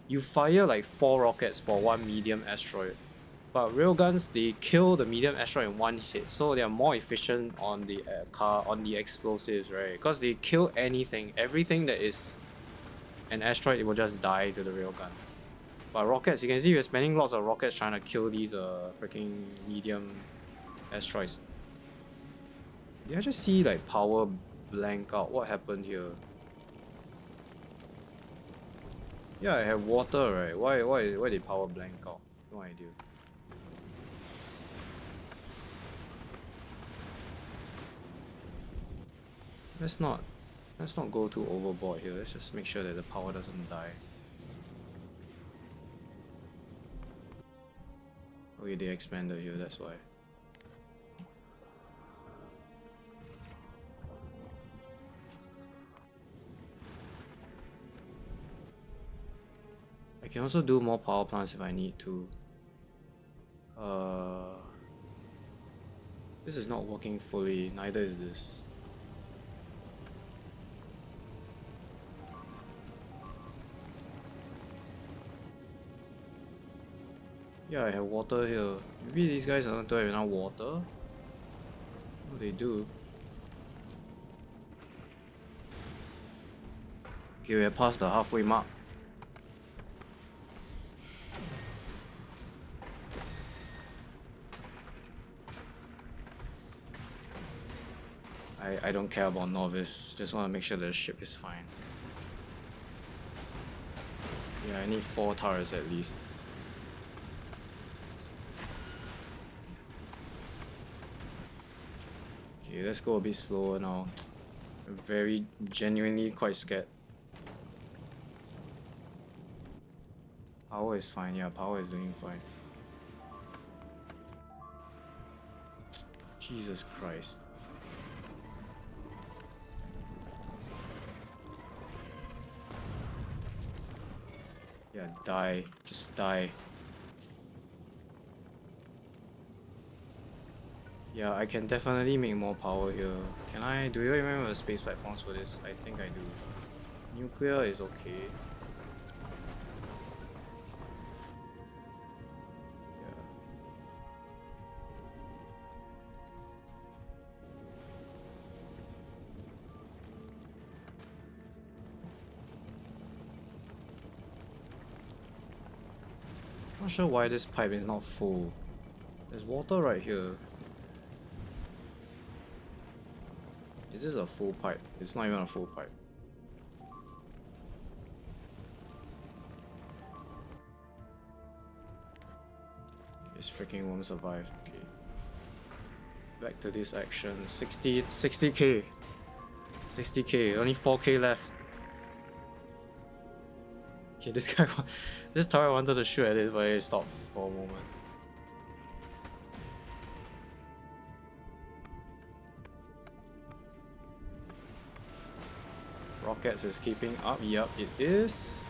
you fire like 4 rockets for 1 medium asteroid. But railguns, they kill the medium asteroid in 1 hit, so they are more efficient on the explosives, right? Because they kill everything that is an asteroid, it will just die to the railgun. But rockets, you can see we're spending lots of rockets trying to kill these freaking medium asteroids. Did I just see like power blank out? What happened here? Yeah, I have water, right? Why did power blank out? No idea. Let's not go too overboard here. Let's just make sure that the power doesn't die. Okay, they expanded here, that's why. I can also do more power plants if I need to. This is not working fully, neither is this. Yeah, I have water here. Maybe these guys don't have enough water? Oh, they do. Okay, we're past the halfway mark. I don't care about novice, just want to make sure the ship is fine. Yeah, I need 4 turrets at least. Okay, let's go a bit slower now. I'm very genuinely quite scared. Power is fine, yeah, power is doing fine. Jesus Christ. Yeah, die. Just die. Yeah, I can definitely make more power here. Can I? Do you remember the space platforms for this? I think I do. Nuclear is okay. Yeah. Not sure why this pipe is not full. There's water right here. Is this a full pipe? It's not even a full pipe. This freaking won't survive. Okay. Back to this action. 60k. 60k. Only 4k left. Okay, this guy, this tower wanted to shoot at it, but it stops for a moment. Rockets is keeping up. Yup, it is.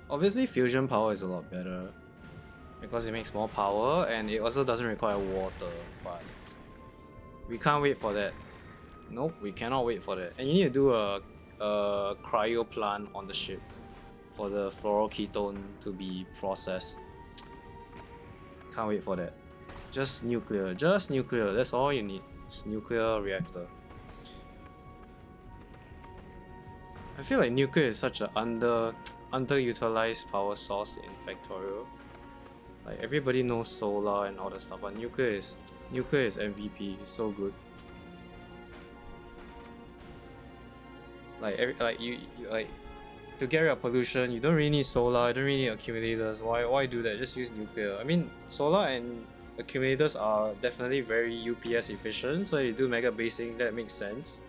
Obviously, fusion power is a lot better because it makes more power and it also doesn't require water, but we can't wait for that. Nope, we cannot wait for that. And you need to do a cryo plant on the ship for the fluoroketone to be processed. Can't wait for that. Just nuclear, that's all you need. Just nuclear reactor. I feel like nuclear is such an underutilized power source in Factorio. Like everybody knows solar and all that stuff, but nuclear is MVP. It's so good. Like to get rid of pollution, you don't really need solar. You don't really need accumulators. Why do that? Just use nuclear. I mean, solar and accumulators are definitely very UPS efficient. So if you do mega basing, that makes sense.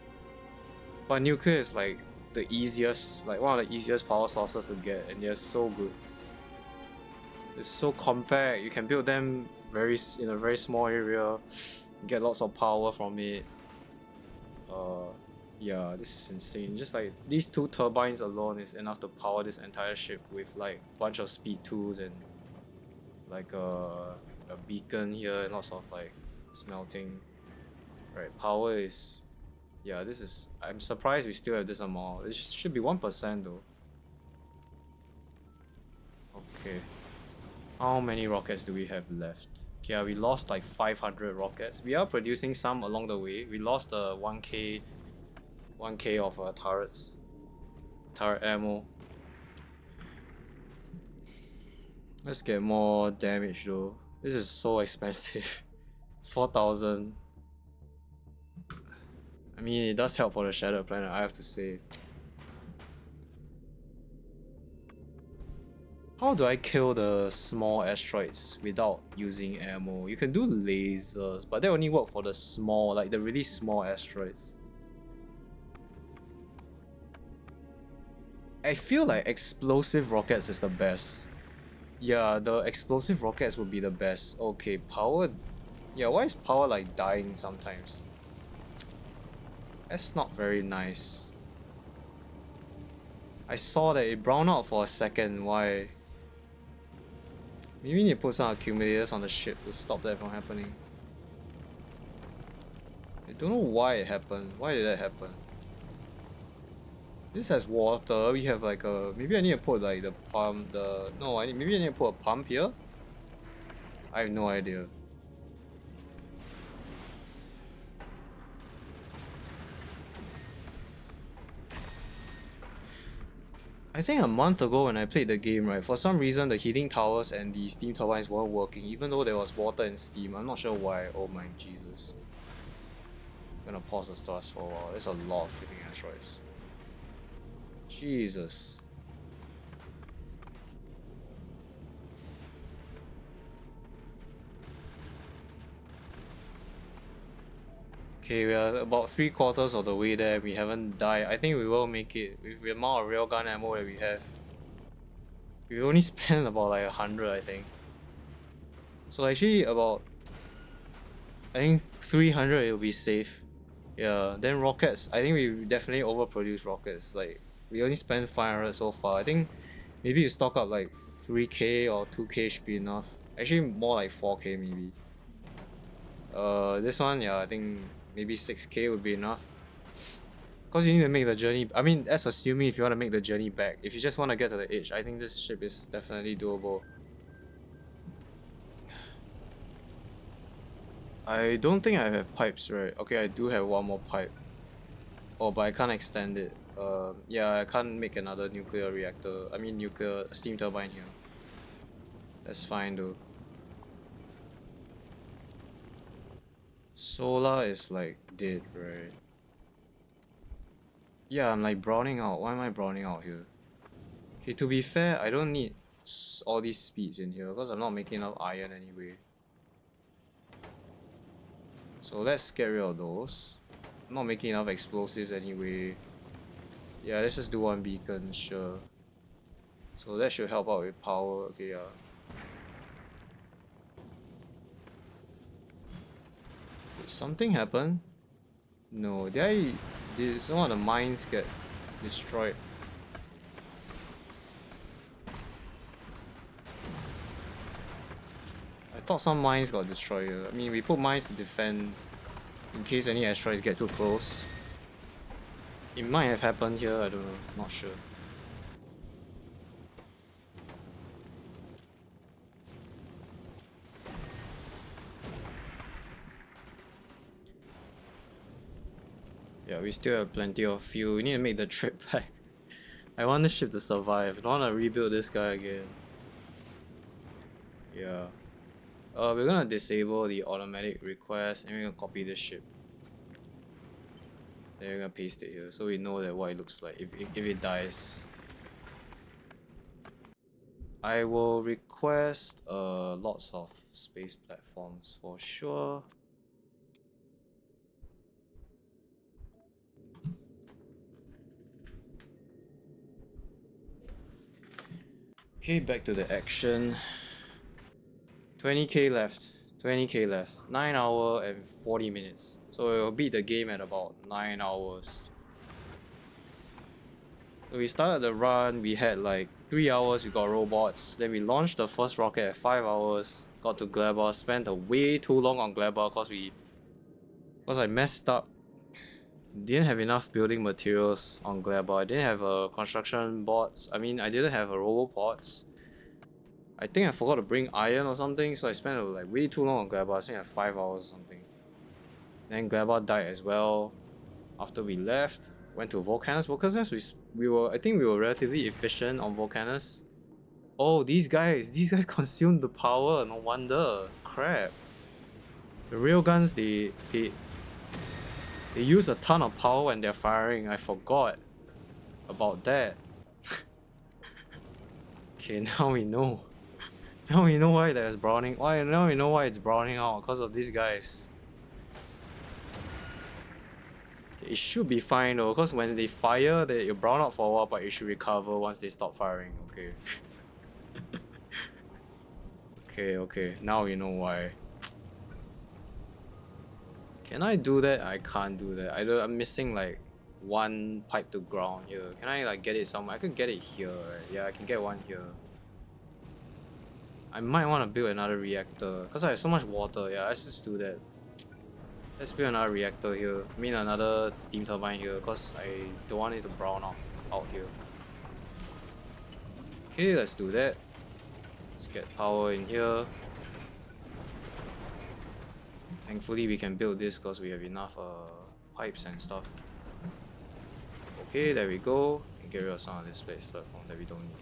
But nuclear is like the easiest, like one of the easiest power sources to get, and they're so good. It's so compact. You can build them in a very small area, get lots of power from it. Yeah, this is insane. Just like these 2 turbines alone is enough to power this entire ship with like a bunch of speed 2s and like a beacon here and lots of like smelting. Right, power is, yeah, this is, I'm surprised we still have this amount. It should be 1% though. Okay. How many rockets do we have left? Okay, we lost like 500 rockets. We are producing some along the way. We lost the 1k of turrets. Turret ammo. Let's get more damage though. This is so expensive. 4,000. I mean, it does help for the Shattered Planet, I have to say. How do I kill the small asteroids without using ammo? You can do lasers, but they only work for the small, like the really small asteroids. I feel like explosive rockets is the best. Yeah, the explosive rockets would be the best. Okay, power. Yeah, why is power like dying sometimes? That's not very nice. I saw that it browned out for a second. Why? Maybe we need to put some accumulators on the ship to stop that from happening. I don't know why it happened. Why did that happen? This has water. We have like a. Maybe I need to put like the pump. Maybe I need to put a pump here. I have no idea. I think a month ago when I played the game, right, for some reason the heating towers and the steam turbines weren't working, even though there was water and steam. I'm not sure why. Oh my Jesus. I'm gonna pause the stars for a while. There's a lot of freaking asteroids. Jesus. Okay, we are about 3/4 of the way there. We haven't died. I think we will make it with the amount of railgun ammo that we have. We only spent about like 100, I think. So actually about, I think 300 it will be safe. Yeah, then rockets. I think we definitely overproduce rockets. Like we only spent 500 so far. I think maybe you stock up like 3k or 2k should be enough. Actually more like 4k maybe. This one, yeah, I think maybe 6k would be enough. Because you need to make the journey. I mean, that's assuming if you want to make the journey back. If you just want to get to the edge, I think this ship is definitely doable. I don't think I have pipes, right? Okay, I do have one more pipe. Oh, but I can't extend it. Yeah, I can't make another nuclear reactor. I mean, nuclear steam turbine here. That's fine though. Solar is like dead, right? Yeah, I'm like browning out. Why am I browning out here? Okay, to be fair, I don't need all these speeds in here because I'm not making enough iron anyway. So let's get rid of those. I'm not making enough explosives anyway. Yeah, let's just do one beacon, sure. So that should help out with power. Okay, yeah. Did something happen? No, did some of the mines get destroyed? I thought some mines got destroyed here. I mean, we put mines to defend in case any asteroids get too close. It might have happened here, I don't know, not sure. Yeah, we still have plenty of fuel. We need to make the trip back. I want this ship to survive. I don't want to rebuild this guy again. Yeah. We're gonna disable the automatic request and we're gonna copy this ship. Then we're gonna paste it here so we know that what it looks like if it dies. I will request lots of space platforms for sure. Okay, back to the action. 20k left. 20k left. 9 hours and 40 minutes. So we'll beat the game at about 9 hours. So we started the run, we had like 3 hours, we got robots. Then we launched the first rocket at 5 hours. Got to Gleba, spent way too long on Gleba because I messed up. Didn't have enough building materials on Gleba. I didn't have construction bots. I mean, I didn't have a robopods. I think I forgot to bring iron or something, so I spent like way too long on Gleba. I spent like 5 hours or something. Then Gleba died as well. After we left, went to Volcanus. Volcanus, I think we were relatively efficient on Volcanus. Oh, these guys consumed the power. No wonder. Crap. The railguns, they use a ton of power when they're firing. I forgot about that. Okay, now we know. Now we know why there's browning. Now we know why it's browning out because of these guys. It should be fine though, because when they fire, you brown out for a while, but you should recover once they stop firing. Okay. Okay. Now we know why. Can I do that? I can't do that. I'm missing like one pipe to ground here. Can I like get it somewhere? I could get it here, right? Yeah, I can get one here. I might want to build another reactor because I have so much water. Yeah, let's just do that. Let's build another reactor here. I mean another steam turbine here because I don't want it to brown out here. Okay, let's do that. Let's get power in here. Thankfully we can build this because we have enough pipes and stuff. Okay, there we go. And get rid of some of this space platform that we don't need.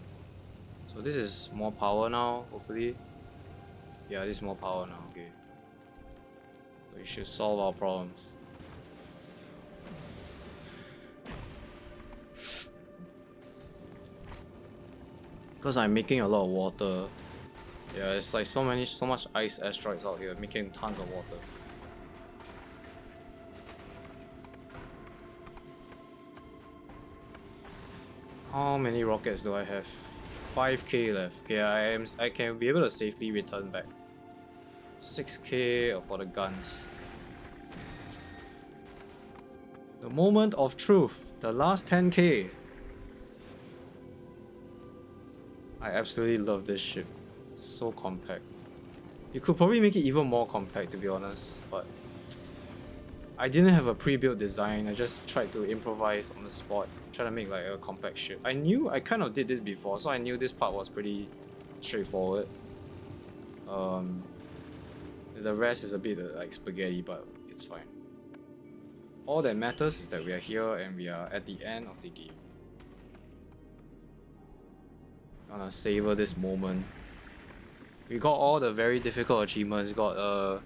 So this is more power now, hopefully. Yeah, this is more power now, okay. So we should solve our problems. Because I'm making a lot of water. Yeah, it's like so much ice asteroids out here, making tons of water. How many rockets do I have? 5k left. Okay, I can be able to safely return back. 6k for the guns. The moment of truth. The last 10k. I absolutely love this ship. It's so compact. You could probably make it even more compact, to be honest, but I didn't have a pre-built design. I just tried to improvise on the spot, try to make like a compact ship. I kind of did this before, so I knew this part was pretty straightforward. The rest is a bit like spaghetti, but it's fine. All that matters is that we are here and we are at the end of the game. I'm gonna savor this moment. We got all the very difficult achievements. Got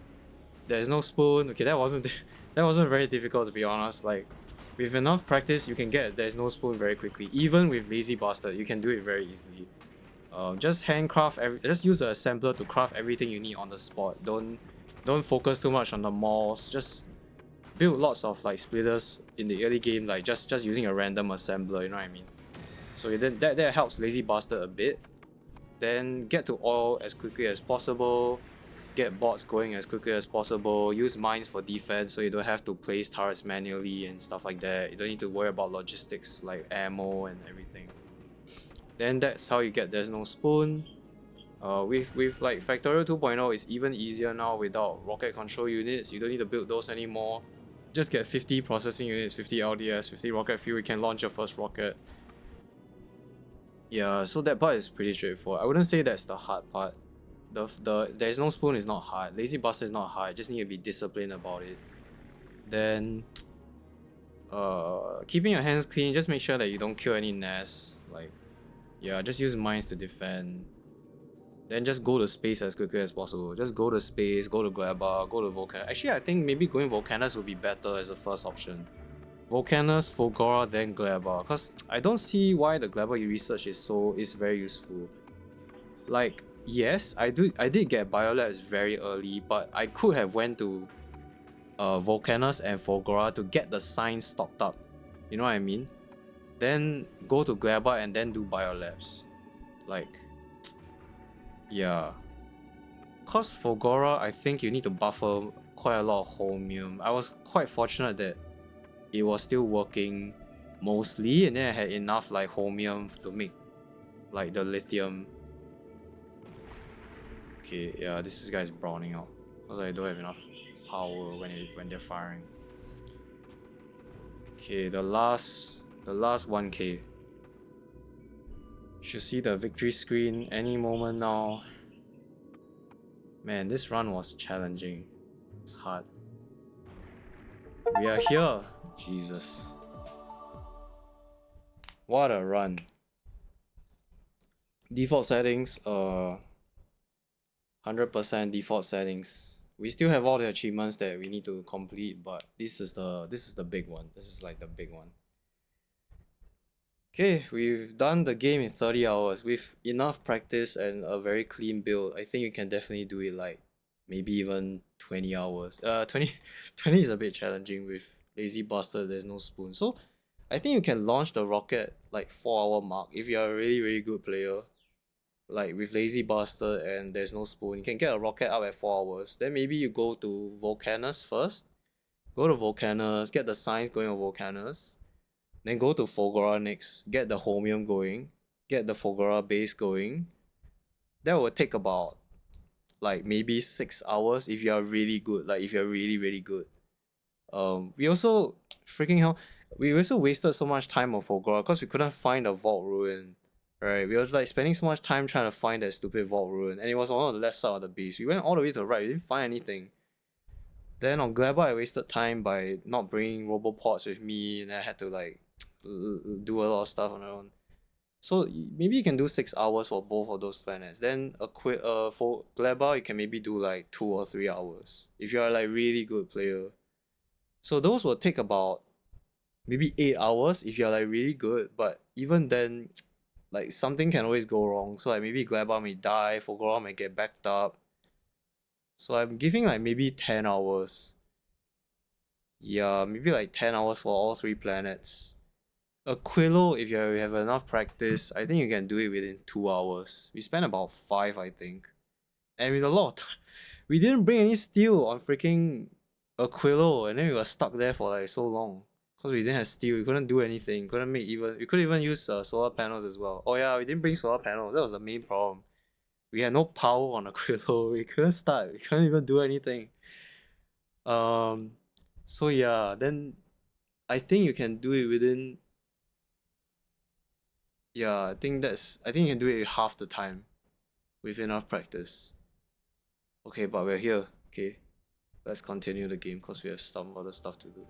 there's no spoon. Okay, that wasn't very difficult, to be honest. Like, with enough practice, you can get there's no spoon very quickly. Even with Lazy Bastard, you can do it very easily. Just handcraft just use an assembler to craft everything you need on the spot. Don't focus too much on the malls. Just build lots of like splitters in the early game, like just using a random assembler. You know what I mean? So that helps Lazy Bastard a bit. Then get to oil as quickly as possible. Get bots going as quickly as possible. Use mines for defense so you don't have to place turrets manually and stuff like that. You don't need to worry about logistics like ammo and everything. Then that's how you get there's no spoon. With like Factorio 2.0, it's even easier now without rocket control units. You don't need to build those anymore. Just get 50 processing units, 50 LDS, 50 rocket fuel. You can launch your first rocket. Yeah, so that part is pretty straightforward. I wouldn't say that's the hard part. There's no spoon is not hard. Lazy Bastard is not hard. You just need to be disciplined about it. Then keeping your hands clean, just make sure that you don't kill any nests. Like, yeah, just use mines to defend. Then just go to space as quickly as possible. Just go to space, go to Gleba, go to Volcan. Actually, I think maybe going Volcanus would be better as a first option. Volcanus, Fulgora, then Gleba. Because I don't see why the Gleba you research is very useful. Like, yes, I did get Biolabs very early, but I could have went to Volcanus and Fulgora to get the signs stocked up. You know what I mean? Then go to Gleba and then do Biolabs. Like, yeah. Cause Fulgora, I think you need to buffer quite a lot of Holmium. I was quite fortunate that it was still working mostly, and then I had enough like Holmium to make like the lithium. Okay, yeah, this guy is browning out because I don't have enough power when they're firing. Okay, the last 1k. Should see the victory screen any moment now. Man, this run was challenging. It's hard. We are here. Jesus. What a run. Default settings, 100% default settings. We still have all the achievements that we need to complete, but this is the big one. This is like the big one. Okay, we've done the game in 30 hours with enough practice and a very clean build. I think you can definitely do it like maybe even 20 hours. 20 is a bit challenging with Lazy Bastard. There's no spoon. So I think you can launch the rocket like 4-hour mark if you're a really good player. Like with Lazy Bastard and there's no spoon, you can get a rocket up at 4 hours. Then maybe you go to Volcanus first. Go to Volcanus, get the signs going on Volcanus. Then go to Fulgora next, get the Holmium going, get the Fulgora base going. That will take about like maybe 6 hours if you are really good. Like if you're really good. We also we also wasted so much time on Fulgora because we couldn't find a vault ruin. Right, we were like spending so much time trying to find that stupid vault ruin, and it was on the left side of the base. We went all the way to the right, we didn't find anything. Then on Gleba, I wasted time by not bringing Robopods with me, and I had to like do a lot of stuff on their own. So maybe you can do 6 hours for both of those planets. Then for Gleba you can maybe do like 2 or 3 hours if you are like really good player. So those will take about maybe 8 hours if you're like really good. But even then, like something can always go wrong. So like maybe Gleba may die, Fogora may get backed up. So I'm giving like maybe 10 hours. Yeah, maybe like 10 hours for all three planets. Aquilo, if you have enough practice, I think you can do it within 2 hours. We spent about 5, I think. And with a lot of we didn't bring any steel on freaking Aquilo, and then we were stuck there for like so long. Because we didn't have steel, we couldn't do anything. We couldn't even use solar panels as well. Oh yeah, we didn't bring solar panels. That was the main problem. We had no power on Aquilo. We couldn't start. We couldn't even do anything. Um, so yeah, then I think you can do it within. Yeah, I think you can do it half the time with enough practice. Okay, but we're here. Okay, let's continue the game because we have some other stuff to do.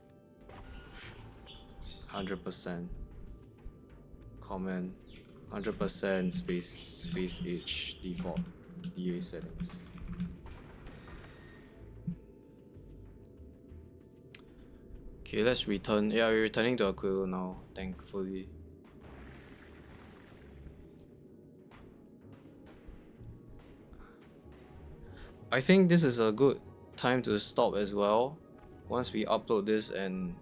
100% comment. 100% space H default DA settings. Okay, let's return. Yeah, we're returning to Aquilo now, thankfully. I think this is a good time to stop as well. Once we upload this and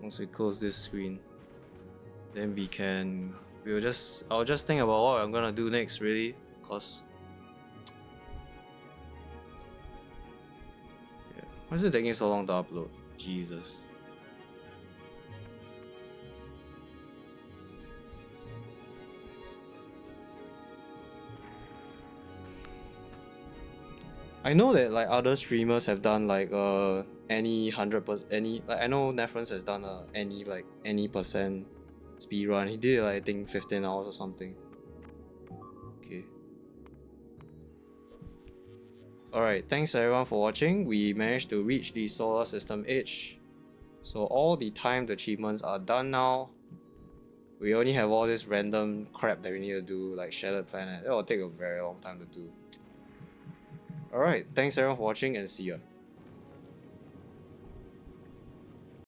once we close this screen, then I'll just think about what I'm gonna do next really, cause yeah. Why is it taking so long to upload? Jesus. I know that like other streamers have done like any 100% any like I know Nefrons has done any percent speed run. He did like I think 15 hours or something. Okay. Alright, thanks everyone for watching. We managed to reach the solar system edge. So all the timed achievements are done now. We only have all this random crap that we need to do, like Shattered Planet. It will take a very long time to do. Alright, thanks everyone for watching and see ya.